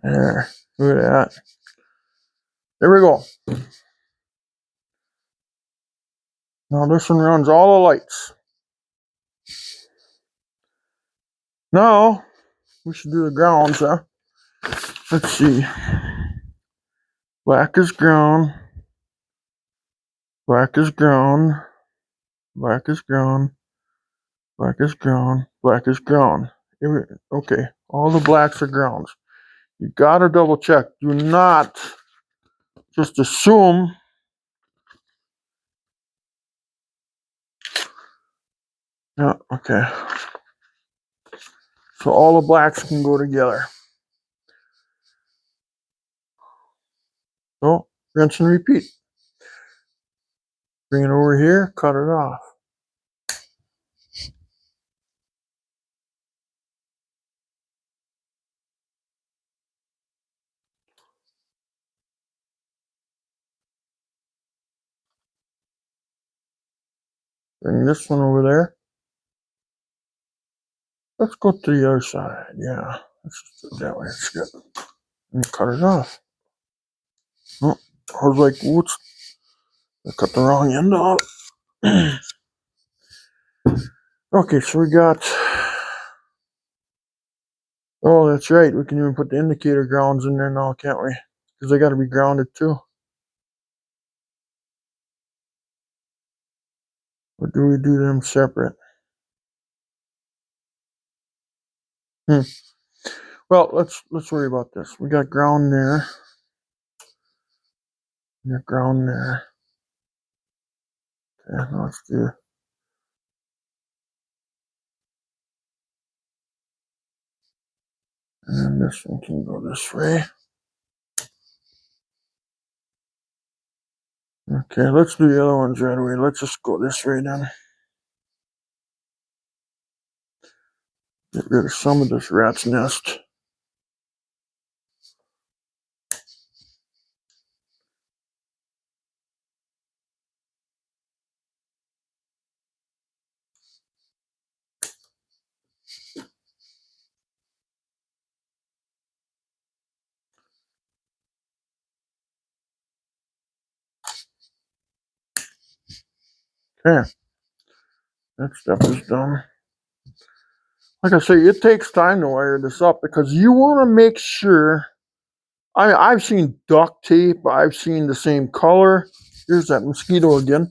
There. Look at that. There we go. Now this one runs all the lights. Now we should do the grounds, huh? Let's see. Black is ground. Black is ground. Black is ground. Black is ground. Black is ground. Okay. All the blacks are grounds. You gotta double check. Do not just assume. Yeah, okay. So all the blacks can go together. So rinse and repeat. Bring it over here, cut it off. Bring this one over there. Let's go to the other side. Yeah, let's just do it that way. It's good. And cut it off. Oh, I was like, whoops. I cut the wrong end off. Okay, so we got. Oh, that's right. We can even put the indicator grounds in there now, can't we? Because they got to be grounded too. Or do we do them separate? Well, let's worry about this. We got ground there. We got ground there. Okay, now let's do. And then this one can go this way. Okay, let's do the other ones right away. Let's just go this way then. Get rid of some of this rat's nest. Okay, that stuff is done. Like I say, it takes time to wire this up because you want to make sure. I've seen duct tape. I've seen the same color. Here's that mosquito again.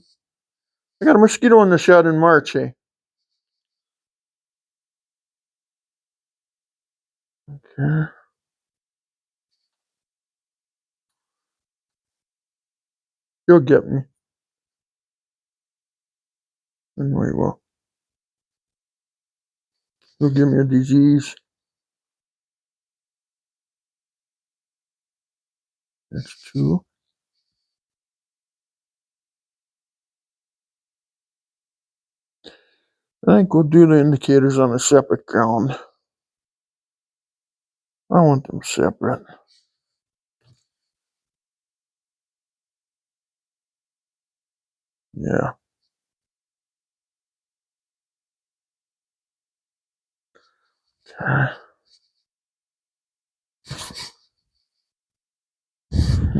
I got a mosquito in the shed in March, eh? Okay. You'll get me. Anyway, well, you'll give me a disease. That's two. I think we'll do the indicators on a separate ground. I want them separate. Yeah. Okay.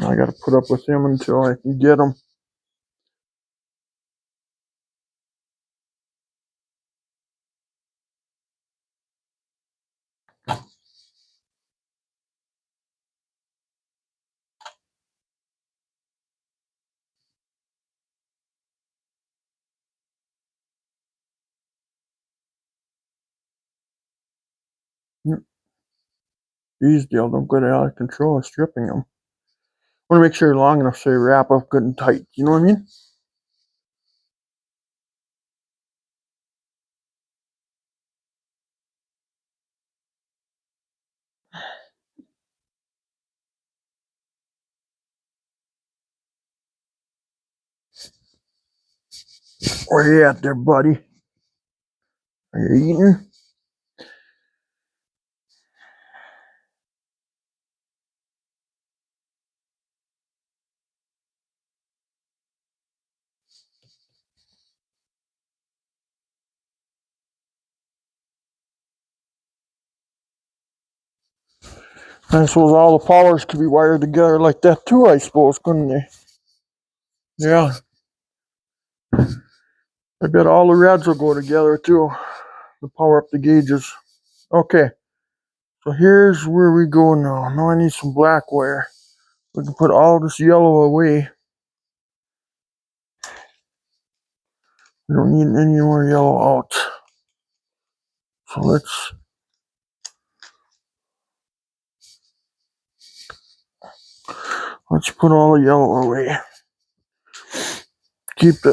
I got to put up with him until I can get him. These deal don't get out of control of stripping them. I want to make sure they're long enough so they wrap up good and tight. You know what I mean? Where you at there, buddy? Are you eating? I suppose all the powers could be wired together like that too, I suppose, couldn't they? Yeah. I bet all the reds will go together too to power up the gauges. Okay, so here's where we go now. Now I need some black wire. We can put all this yellow away. We don't need any more yellow out. So let's put all the yellow away. Keep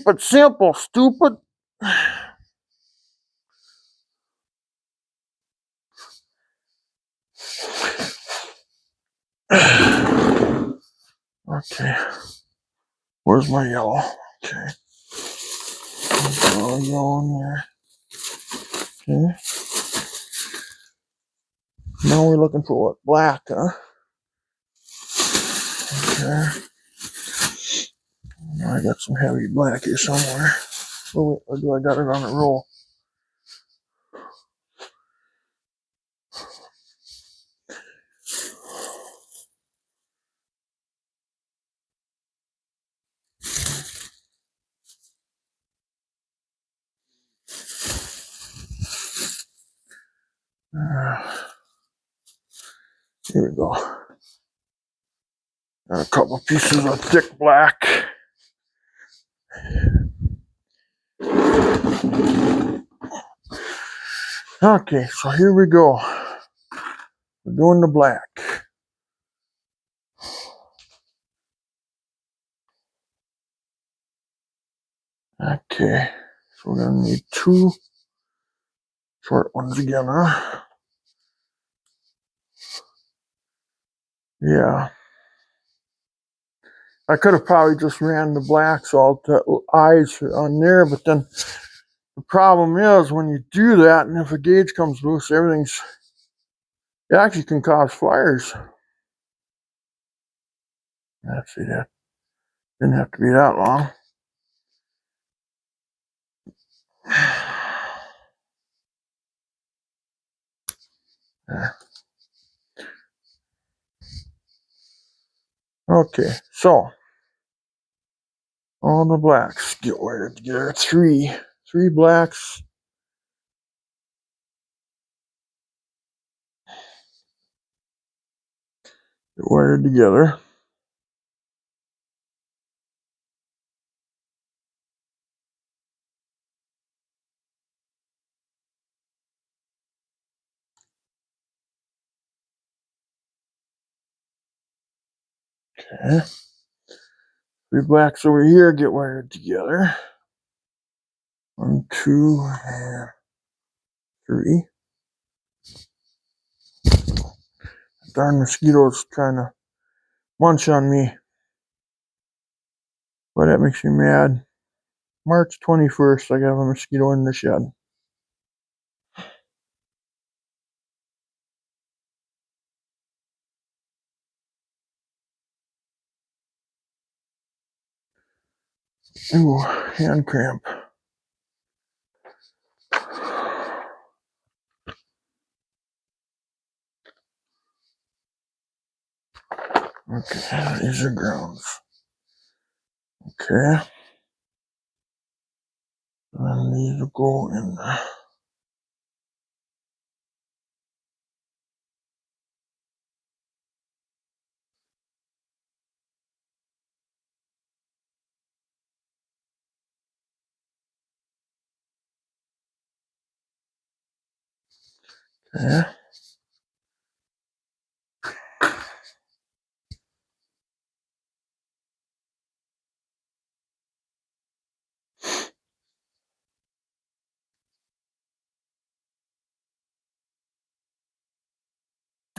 it simple, stupid. Okay, where's my yellow? Okay, all yellow in there. Okay, now we're looking for what? Black, huh? Okay, now I got some heavy black here somewhere. Oh wait, or do I got it on a roll? Here we go. Got a couple pieces of thick black. Okay, so here we go. We're doing the black. Okay, so we're gonna need two short ones again, huh? Yeah. I could have probably just ran the black salt eyes on there, but then the problem is when you do that, and if a gauge comes loose, it actually can cause fires. Let's see that. Didn't have to be that long. There. Okay, so all the blacks get wired together. Three blacks. Get wired together. Okay. Three blacks over here get wired together. 1, 2, and 3. Darn mosquitoes trying to munch on me. Boy, that makes me mad. March 21st, I got a mosquito in the shed. Ooh, hand cramp. Okay, these are grounds. Okay. And these will go in there. Okay.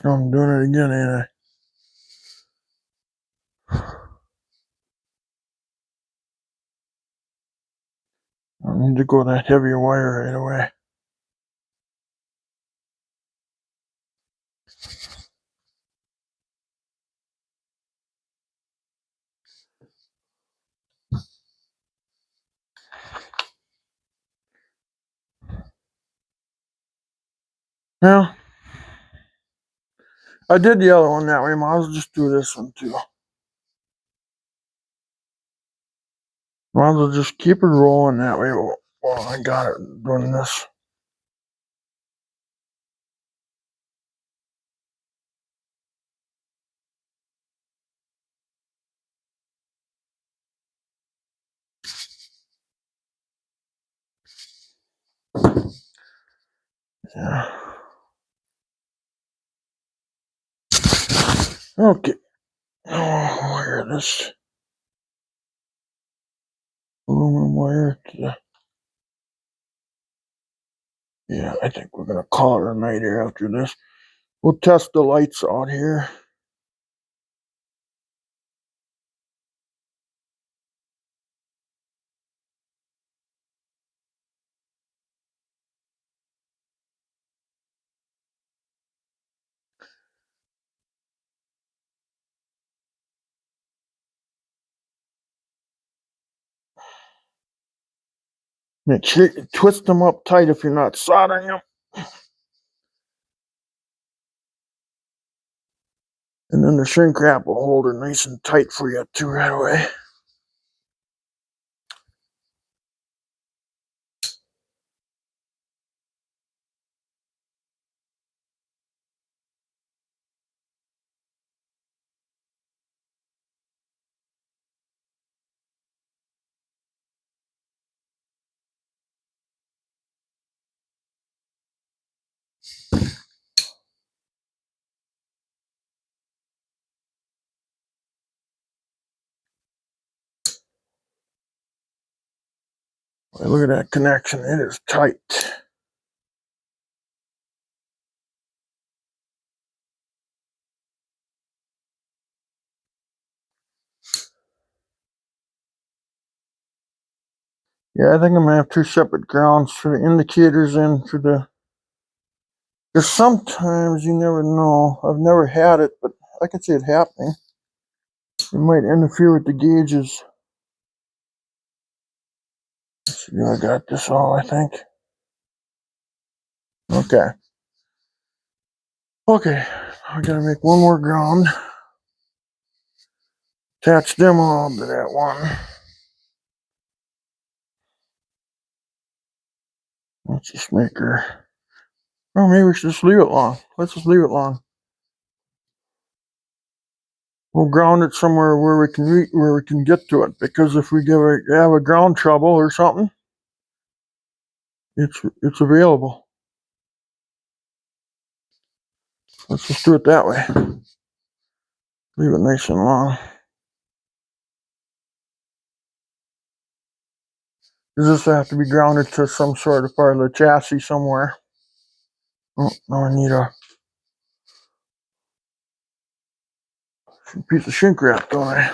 I'm doing it again, ain't I? I need to go that heavier wire right away. Well, I did the other one that way. Might as well just do this one too. Might as well just keep it rolling that way while I got it doing this. Yeah. Okay. Oh, wire this aluminum wire to the. Yeah, I think we're gonna call it a night here after this. We'll test the lights out here. Make sure you twist them up tight if you're not soldering them. And then the shrink wrap will hold it nice and tight for you too right away. Boy, look at that connection. It is tight. Yeah, I think I'm gonna have two separate grounds for the indicators and for the. Because sometimes you never know. I've never had it, but I can see it happening. It might interfere with the gauges. Let's see, I got this all, I think. Okay. Okay, I gotta make one more ground. Attach them all to that one. Let's just make her. Oh, maybe we should just leave it long. Let's just leave it long. We'll ground it somewhere where we can where we can get to it. Because if we have a ground trouble or something, it's available. Let's just do it that way. Leave it nice and long. Does this have to be grounded to some sort of part of the chassis somewhere? Oh, now I need a piece of shrink wrap, don't I?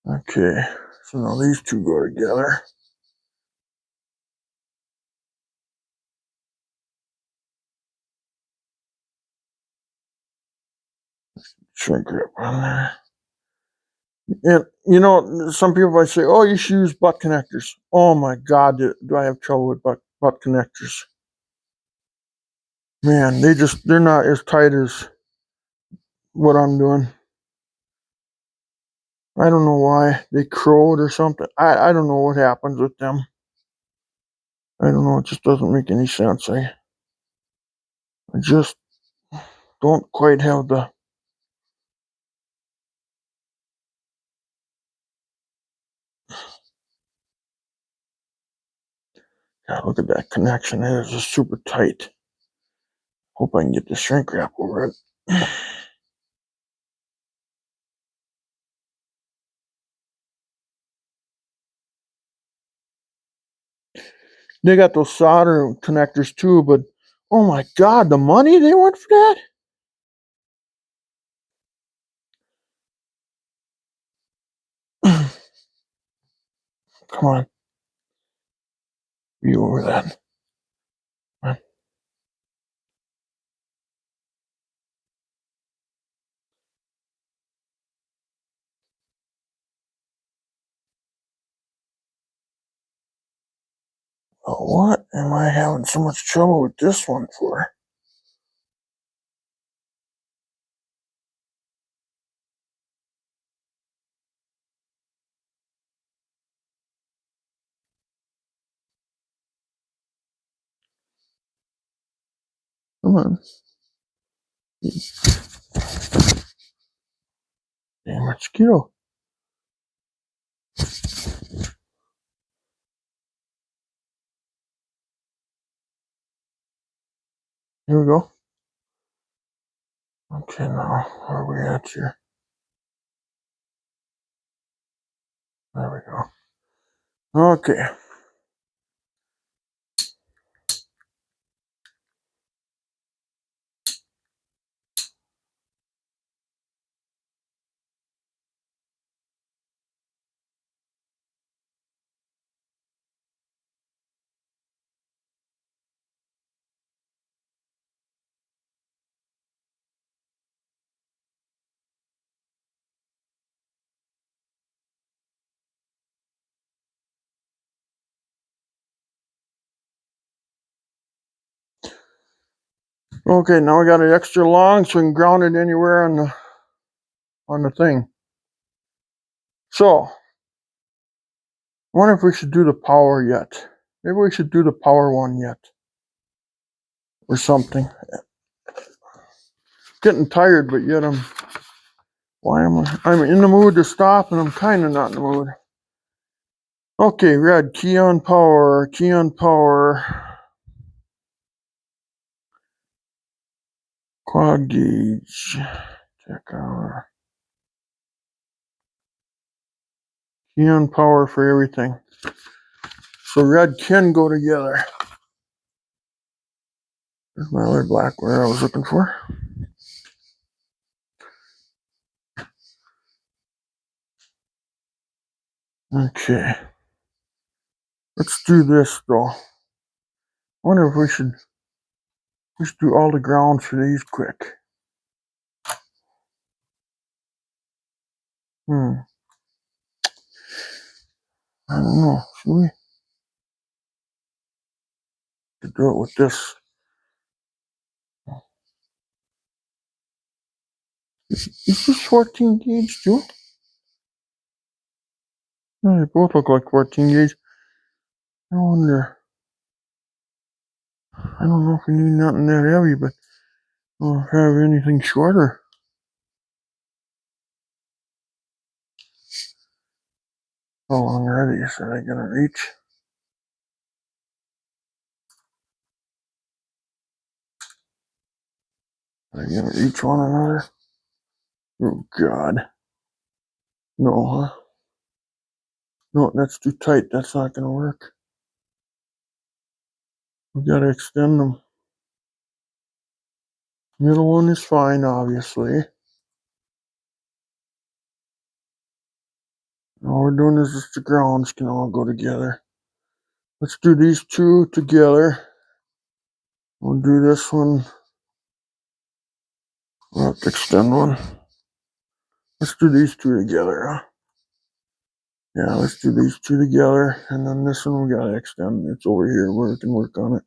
Okay, so now these two go together. shrink wrap on there. And some people might say, "Oh, you should use butt connectors." Oh my God, do I have trouble with butt connectors? Man, they're not as tight as what I'm doing. I don't know why they crowed or something. I don't know what happens with them. I don't know. It just doesn't make any sense. I just don't quite have the. God, look at that connection. It is just super tight. Hope I can get the shrink wrap over it. They got those solder connectors too, but oh my God, the money they want for that? Come on, be over that. Come on. Oh, what am I having so much trouble with this one for? Come on. Damn mosquito. Here we go. Okay, now, where are we at here? There we go. Okay. Okay, now we got it extra long so we can ground it anywhere on the thing. So, I wonder if we should do the power yet. Maybe we should do the power one yet. Or something. Getting tired, but yet I'm in the mood to stop and I'm kinda not in the mood. Okay, red, key on power. Quad gauge. Check our key on power for everything. So red can go together. There's my other black wire I was looking for. Okay. Let's do this though. I wonder if we should do all the grounds for these quick. I don't know. Should we do it with this? Is this 14 gauge too? Yeah, they both look like 14 gauge. I wonder. I don't know if we need nothing that heavy, but I'll have anything shorter. How long are these? Are they gonna reach? Are they gonna reach one another? Oh God. No, huh? No, that's too tight. That's not gonna work. We gotta extend them. Middle one is fine, obviously. All we're doing is just the grounds can all go together. Let's do these two together. We'll do this one We'll have to extend one. Let's do these two together, huh? Yeah, let's do these two together, and then this one we gotta extend. It's over here where we can work on it.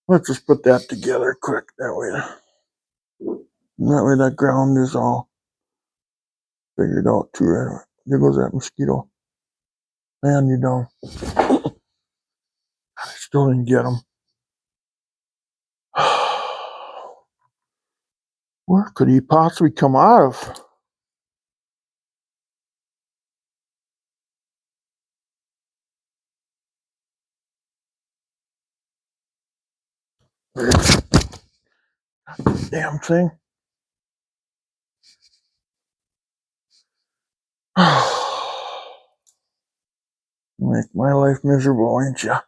Let's just put that together quick. That way that ground is all figured out too. Right? There goes that mosquito. Man, you down. I still didn't get him. Where could he possibly come out of? Damn thing. Make my life miserable, ain't ya?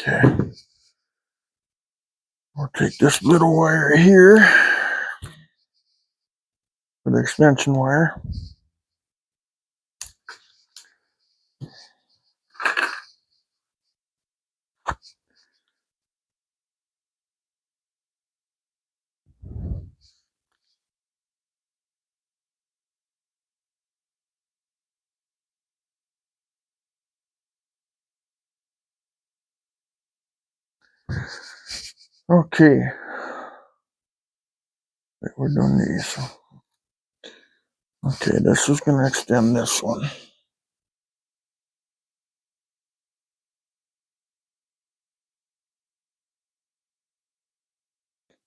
Okay. We'll take this little wire here for the extension wire. Okay. We're doing these. Okay, this is going to extend this one.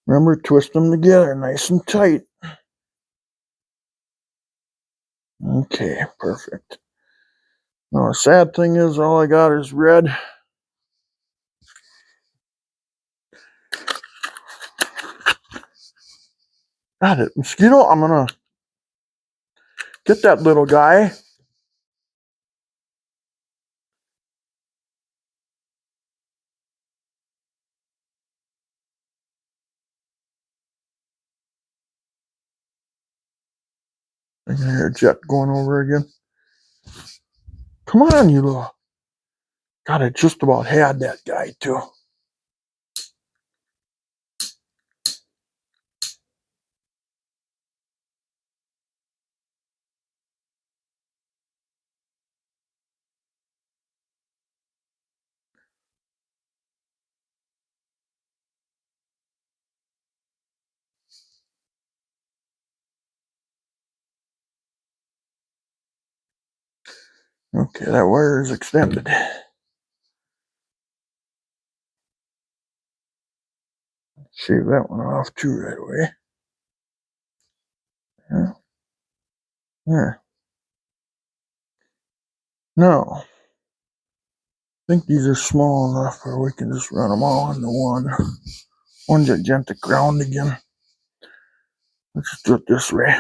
Remember, twist them together nice and tight. Okay, perfect. Now, the sad thing is, all I got is red. Got it. Mosquito, I'm going to get that little guy. I can hear a jet going over again. Come on, you little. God, I just about had that guy, too. Okay, that wire is extended. Shave that one off, too, right away. Yeah. There. Now, I think these are small enough where we can just run them all into one gigantic ground again. Let's just do it this way.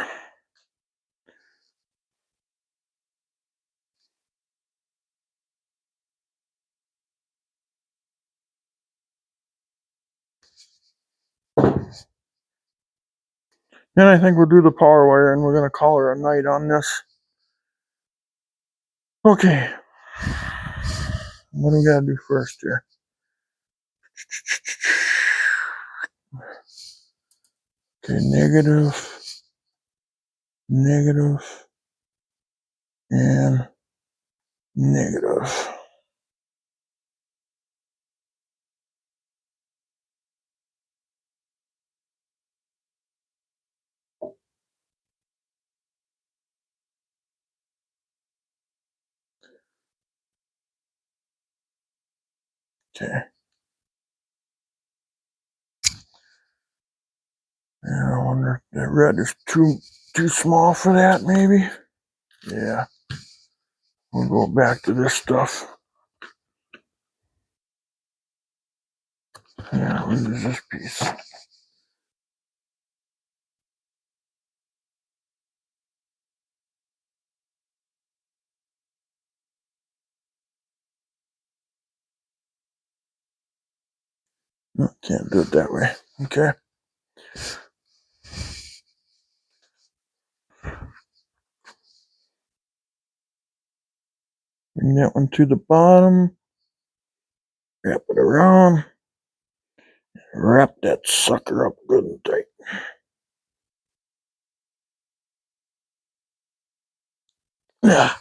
Then I think we'll do the power wire, and we're going to call her a night on this. Okay. What do we got to do first here? Okay, negative, negative, and negative. Okay. And I wonder if that red is too small for that, maybe? Yeah. We'll go back to this stuff. Yeah, we'll use this piece. No, can't do it that way. Okay. Bring that one to the bottom. Wrap it around. Wrap that sucker up good and tight. Yeah.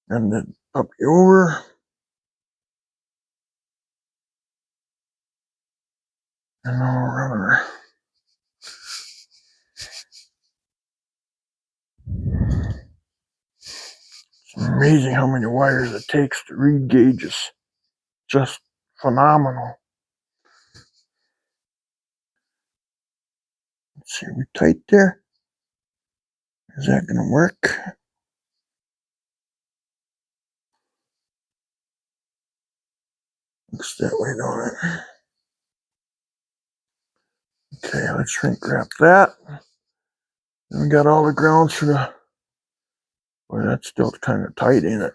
And then up over. And all around her. It's amazing how many wires it takes to read gauges. Just phenomenal. Let's see, are we tight there? Is that going to work? Looks that way, don't it? Okay, let's shrink wrap that. And we got all the grounds for the. Boy, that's still kind of tight, ain't it?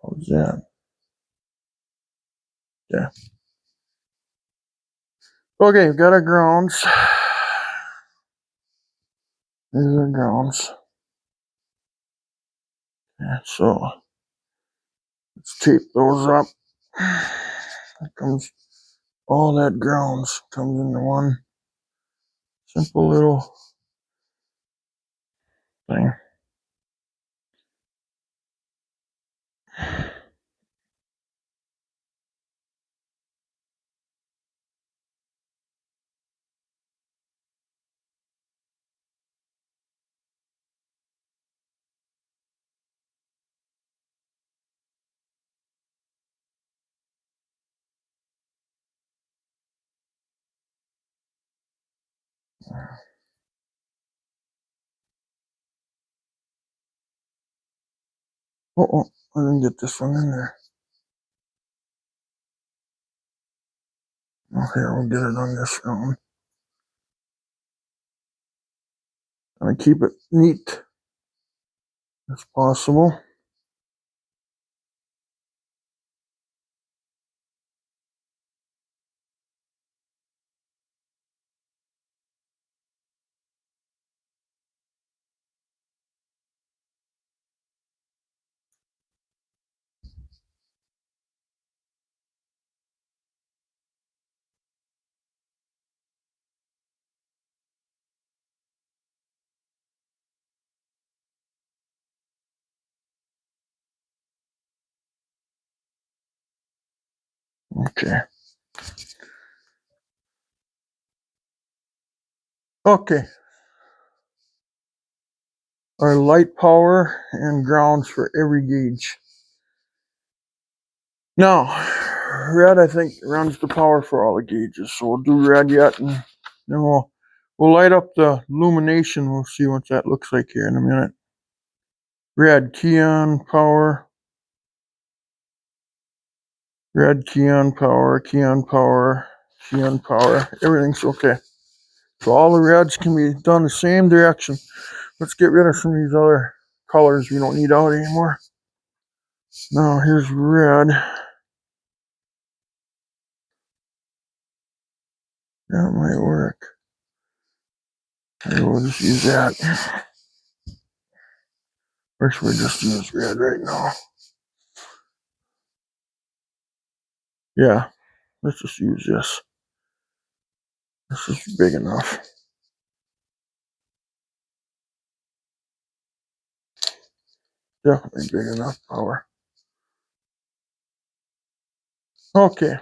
How's that? Yeah. Okay, we've got our grounds. These are grounds. Yeah, so let's tape those up. There comes all that grounds comes into one simple little thing. Oh, I didn't get this one in there. Oh, here, we'll get it on this round. And keep it neat as possible. Okay. Okay. Our light power and grounds for every gauge. Now, red, I think, runs the power for all the gauges. So we'll do red yet, and then we'll light up the illumination. We'll see what that looks like here in a minute. Red, key on power. Red, key on power, key on power, key on power. Everything's okay. So all the reds can be done the same direction. Let's get rid of some of these other colors we don't need out anymore. Now here's red. That might work. Maybe we'll just use that. Or should we just use red right now? Yeah, let's just use this. This is big enough. Definitely big enough power. Okay.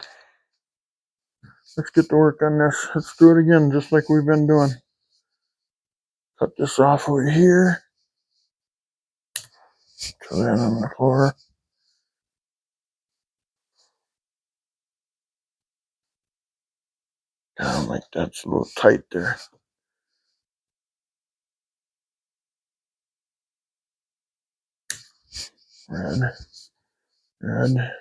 Let's get to work on this. Let's do it again just like we've been doing. Cut this off over here. Throw that on the floor. Down like that's a little tight there. Red, red.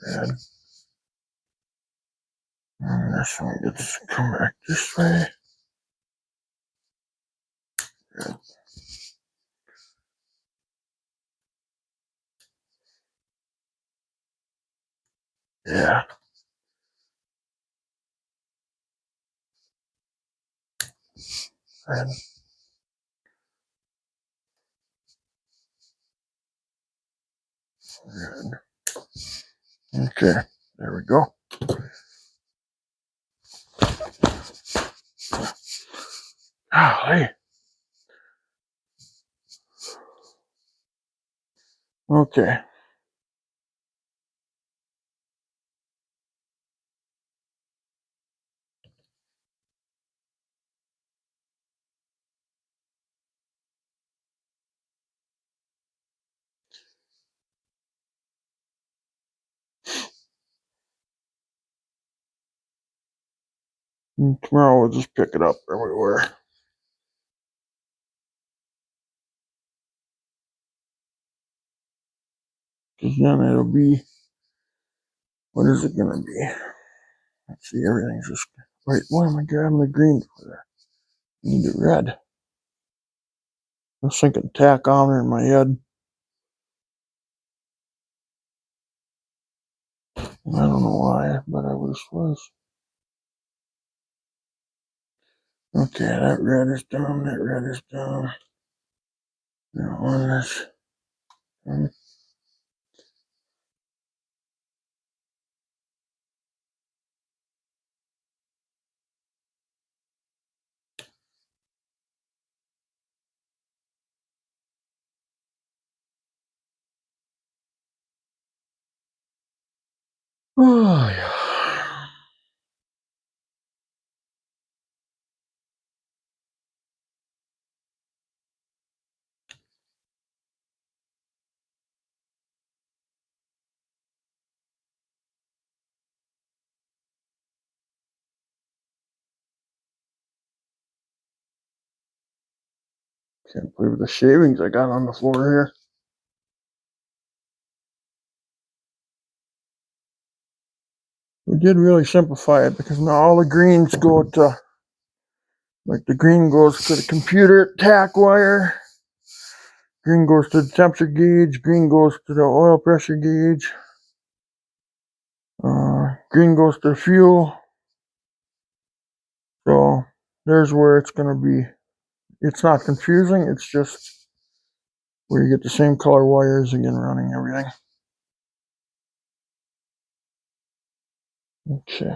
Red. And this one gets to come back this way. Red. Yeah. Red. Red. Okay, there we go. Golly. Okay. And tomorrow we'll just pick it up everywhere. Because then it'll be, what is it going to be? Let's see, everything's just, wait, why am I grabbing the green for that? I need the red. I was thinking tachometer in my head. I don't know why, but I was. Okay, that red is down, that red is down. Now on this. Oh, yeah. Can't believe the shavings I got on the floor here. We did really simplify it because now all the greens go to, like the green goes to the computer tack wire, green goes to the temperature gauge, green goes to the oil pressure gauge, green goes to the fuel. So there's where it's going to be. It's not confusing, it's just where you get the same color wires again running everything. Okay.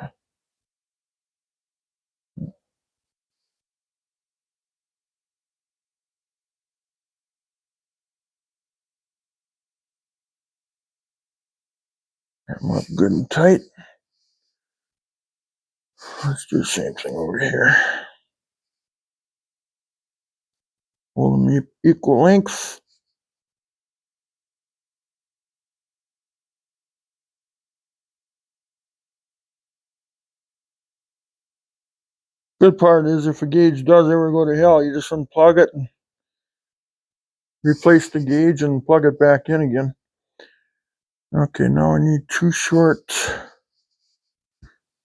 Get them up good and tight. Let's do the same thing over here. Hold them equal length. Good part is if a gauge does ever go to hell, you just unplug it and replace the gauge and plug it back in again. Okay, now I need two short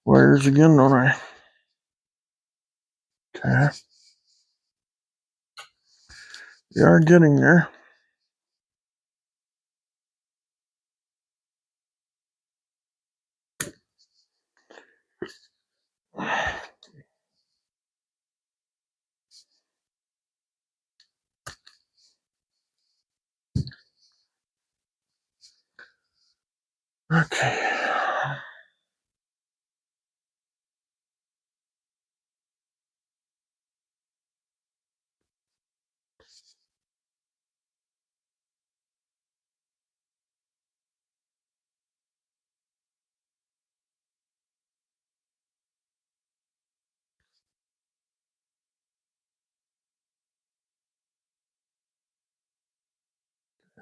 wires again, don't I? Okay. We are getting there. Okay.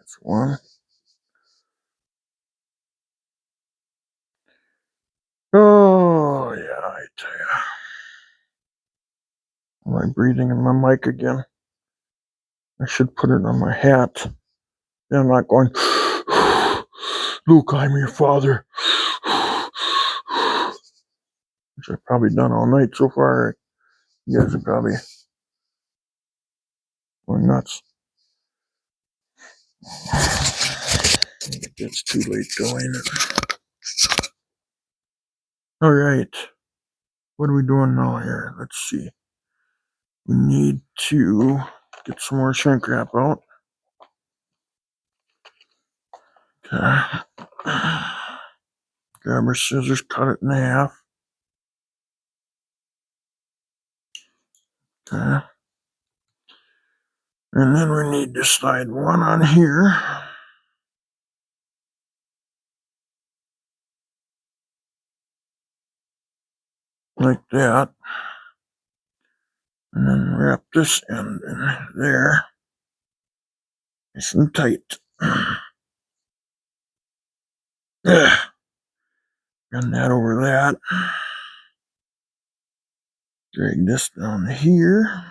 That's one. Oh, yeah, I tell ya. Am I breathing in my mic again? I should put it on my hat. Then I'm not going, Luke, I'm your father. Which I've probably done all night so far. You guys are probably going nuts. It's too late going. All right. What are we doing now here? Let's see. We need to get some more shrink wrap out. Okay. Grab our scissors, cut it in half. Okay. And then we need to slide one on here. Like that. And then wrap this end in there. Nice and tight. Run that over that. Drag this down here.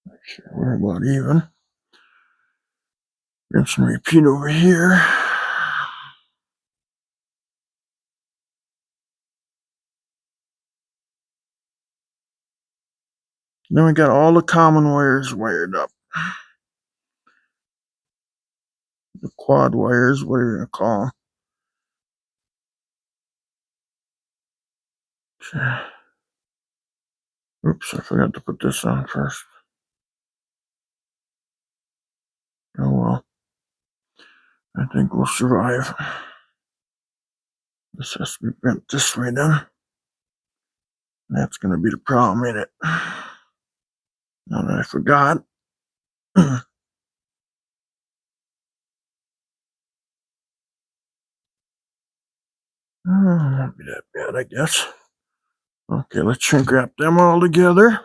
Make sure we're about even. Rinse and repeat over here. Then we got all the common wires wired up. The quad wires, whatever you want to call them. Okay. Oops, I forgot to put this on first. Oh well. I think we'll survive. This has to be bent this way then. That's going to be the problem, ain't it? Now that I forgot. Oh, won't be that bad, I guess. Okay, let's shrink wrap them all together.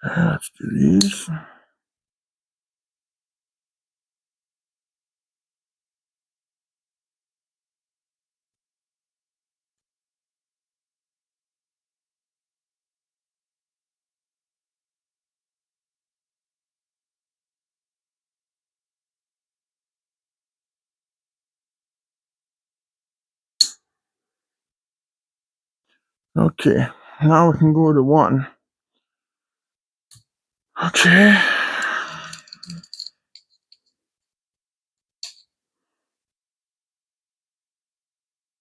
Let's do these. Okay, now we can go to one. Okay.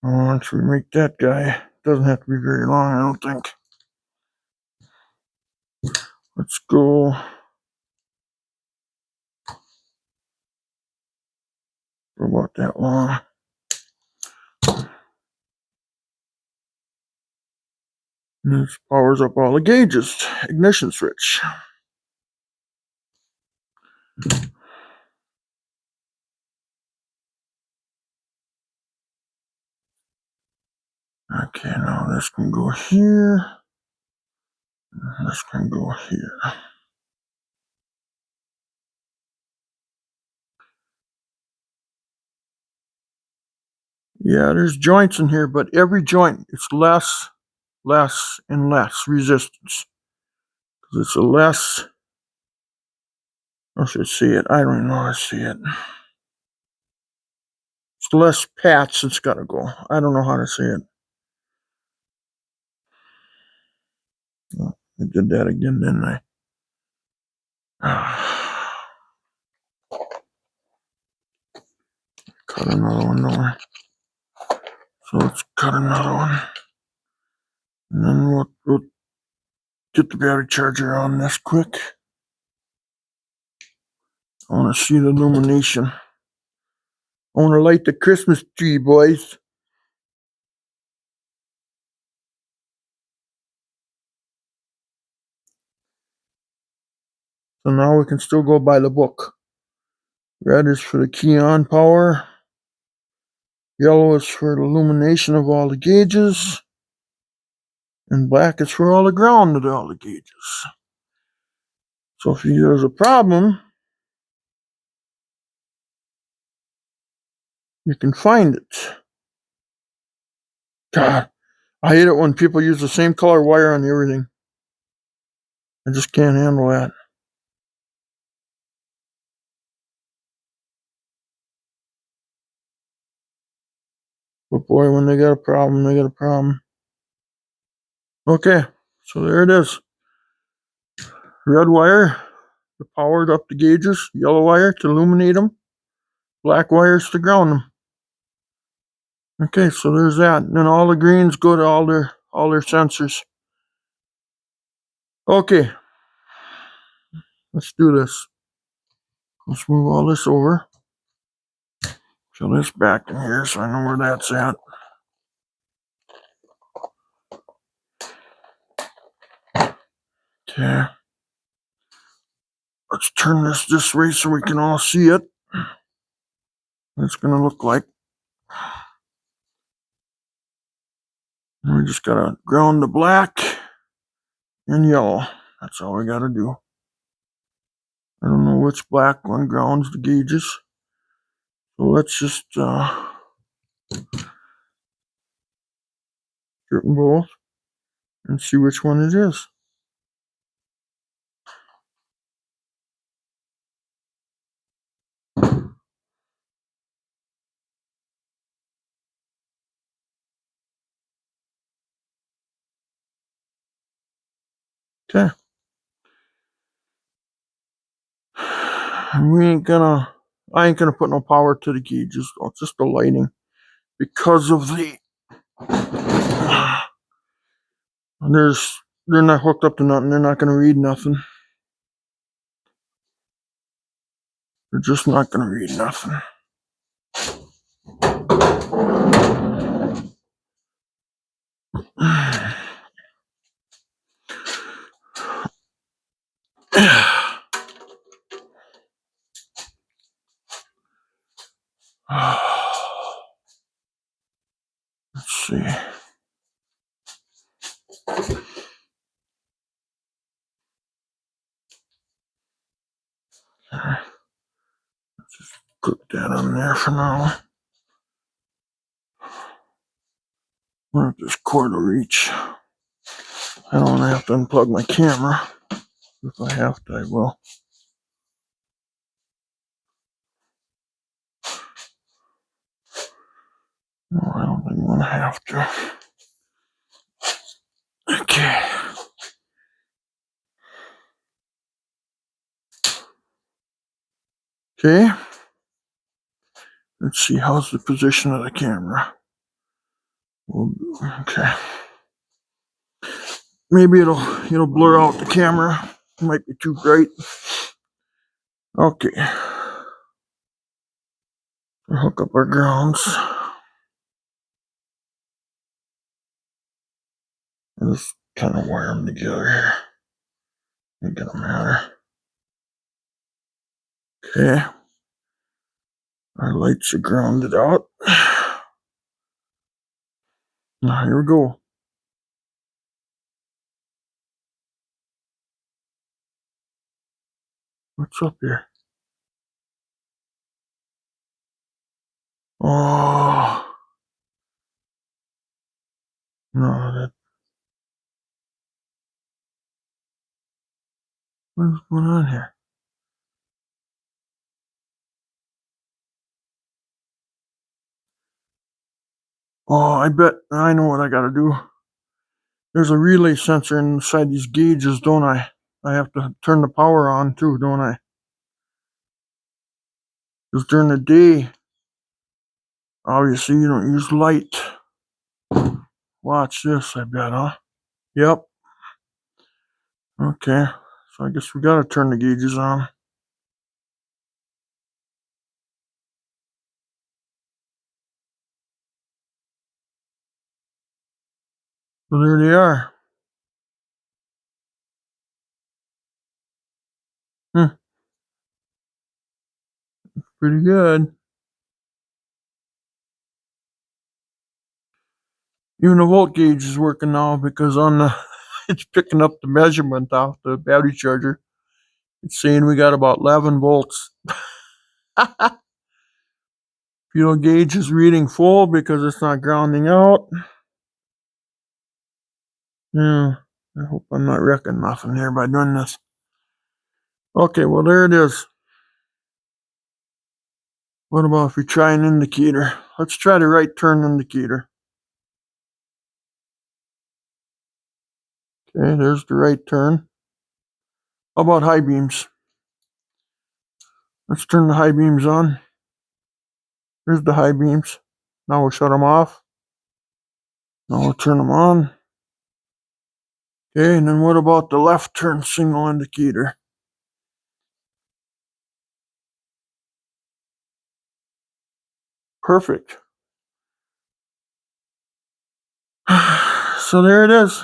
Once we make that guy, doesn't have to be very long, I don't think. Let's go for about that long. And this powers up all the gauges. Ignition switch. Okay, now this can go here. This can go here. Yeah, there's joints in here, but every joint is less, and less resistance. Because it's a less, I should see it. I don't even know how to see it. It's less pats it's got to go. I don't know how to see it. Oh, I did that again, didn't I? Cut another one there. So let's cut another one. And then we'll get the battery charger on this quick. I want to see the illumination. I want to light the Christmas tree, boys. So now we can still go by the book. Red is for the key on power. Yellow is for the illumination of all the gauges. And black is for all the ground of all the gauges. So if there's a problem, you can find it. God, I hate it when people use the same color wire on everything. I just can't handle that. But boy, when they got a problem, they got a problem. Okay, so there it is. Red wire to power up the gauges, yellow wire to illuminate them, black wires to ground them. Okay, so there's that. And then all the greens go to all their sensors. Okay, let's do this. Let's move all this over. Fill this back in here so I know where that's at. Okay. Let's turn this way so we can all see it. What it's going to look like. And we just got to ground the black and yellow. That's all we got to do. I don't know which black one grounds the gauges. So let's just strip them both and see which one it is. Okay. And I ain't gonna put no power to the gauges, it's just the lighting. Because of they're not hooked up to nothing, they're not gonna read nothing. They're just not gonna read nothing. Let's see. Let's just put that on there for now. I wonder if this cord will reach. I don't have to unplug my camera. If I have to, I will. No, I don't think I'm gonna have to. Okay. Okay. Let's see, how's the position of the camera? Okay. Maybe it'll blur out the camera. It might be too bright. Okay. We'll hook up our grounds. I'll just kind of wire them together here. Ain't gonna matter. Okay. Our lights are grounded out. Now here we go. What's up here? Oh. No, what's going on here? Oh, I bet I know what I gotta do. there's a relay sensor inside these gauges, don't I? I have to turn the power on too, don't I? Because during the day, obviously you don't use light. Watch this, I bet, huh? Yep. Okay. So I guess we gotta turn the gauges on. So there they are. Pretty good. Even the volt gauge is working now because on the it's picking up the measurement off the battery charger. It's saying we got about 11 volts. Fuel gauge is reading full because it's not grounding out. Yeah, I hope I'm not wrecking nothing here by doing this. Okay, well there it is. What about if we try an indicator? Let's try the right turn indicator. Okay, there's the right turn. How about high beams? Let's turn the high beams on. Here's the high beams. Now we'll shut them off. Now we'll turn them on. Okay, and then what about the left turn signal indicator? Perfect. So there it is.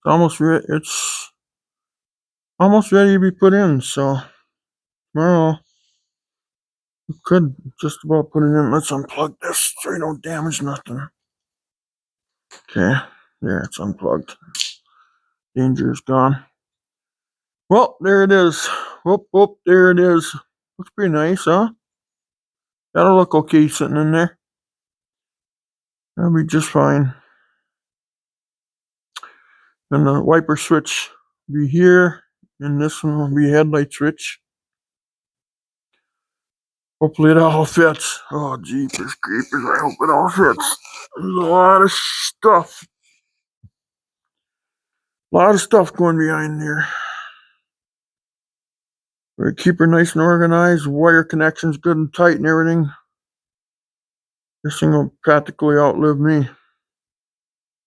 It's almost ready to be put in. So tomorrow we could just about put it in. Let's unplug this so we don't damage nothing. Okay, there it's unplugged. Danger is gone. Well, there it is. Whoop, whoop, there it is. Looks pretty nice, huh? That'll look okay sitting in there. That'll be just fine. Then the wiper switch will be here, and this one will be headlight switch. Hopefully it all fits. Oh, jeepers creepers, I hope it all fits. There's a lot of stuff. A lot of stuff going behind there. We keep her nice and organized, wire connections good and tight and everything. This thing will practically outlive me.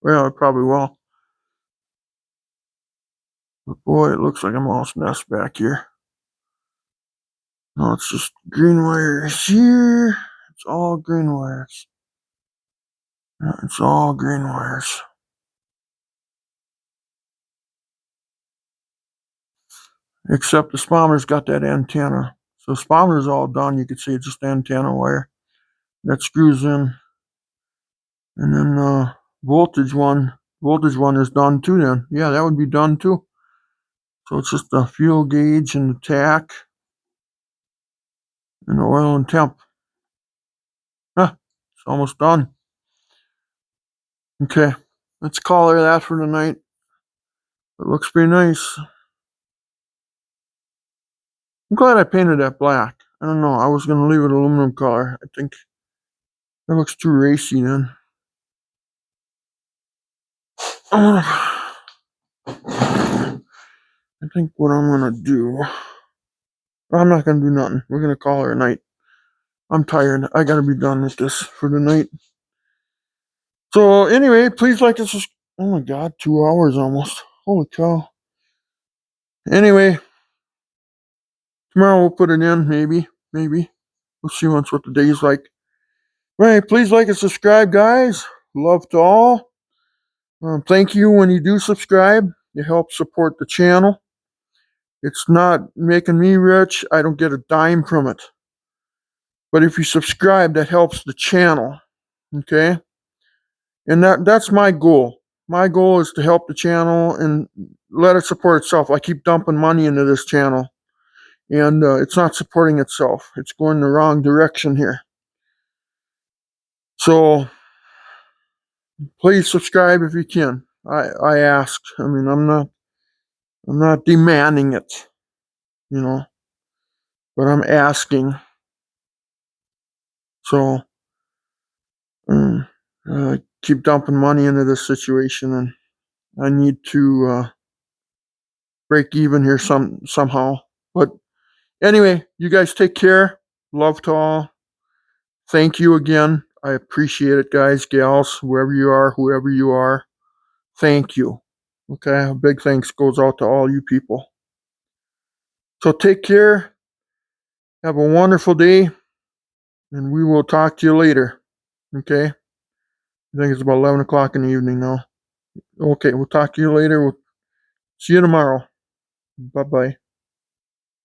Well, it probably will. But boy, it looks like a mouse nest back here. No, it's just green wires here. It's all green wires. It's all green wires. Except the spawner's got that antenna. So spawner's all done. You can see it's just antenna wire. That screws in. And then voltage one is done too then. Yeah, that would be done too. So it's just the fuel gauge and the tach and the oil and temp. It's almost done. Okay, let's call her that for tonight. It looks pretty nice. I'm glad I painted that black. I don't know. I was going to leave it aluminum color. I think that looks too racy then. I think what I'm going to do... I'm not going to do nothing. We're going to call her a night. I'm tired. I got to be done with this for the night. So anyway, please like this. Oh my God, 2 hours almost. Holy cow. Anyway, tomorrow we'll put it in, maybe. We'll see once what the day's like. Right, please like and subscribe, guys. Love to all. Thank you when you do subscribe. You help support the channel. It's not making me rich. I don't get a dime from it. But if you subscribe, that helps the channel. Okay? And that's my goal. My goal is to help the channel and let it support itself. I keep dumping money into this channel, and it's not supporting itself. It's going the wrong direction here. So please subscribe if you can. I ask. I mean, I'm not demanding it, but I'm asking. So keep dumping money into this situation, and I need to break even here somehow. But anyway, you guys take care. Love to all. Thank you again. I appreciate it, guys, gals, whoever you are. Thank you. Okay, a big thanks goes out to all you people. So take care. Have a wonderful day, and we will talk to you later. Okay? I think it's about 11 o'clock in the evening now. Okay, we'll talk to you later. We'll see you tomorrow. Bye bye.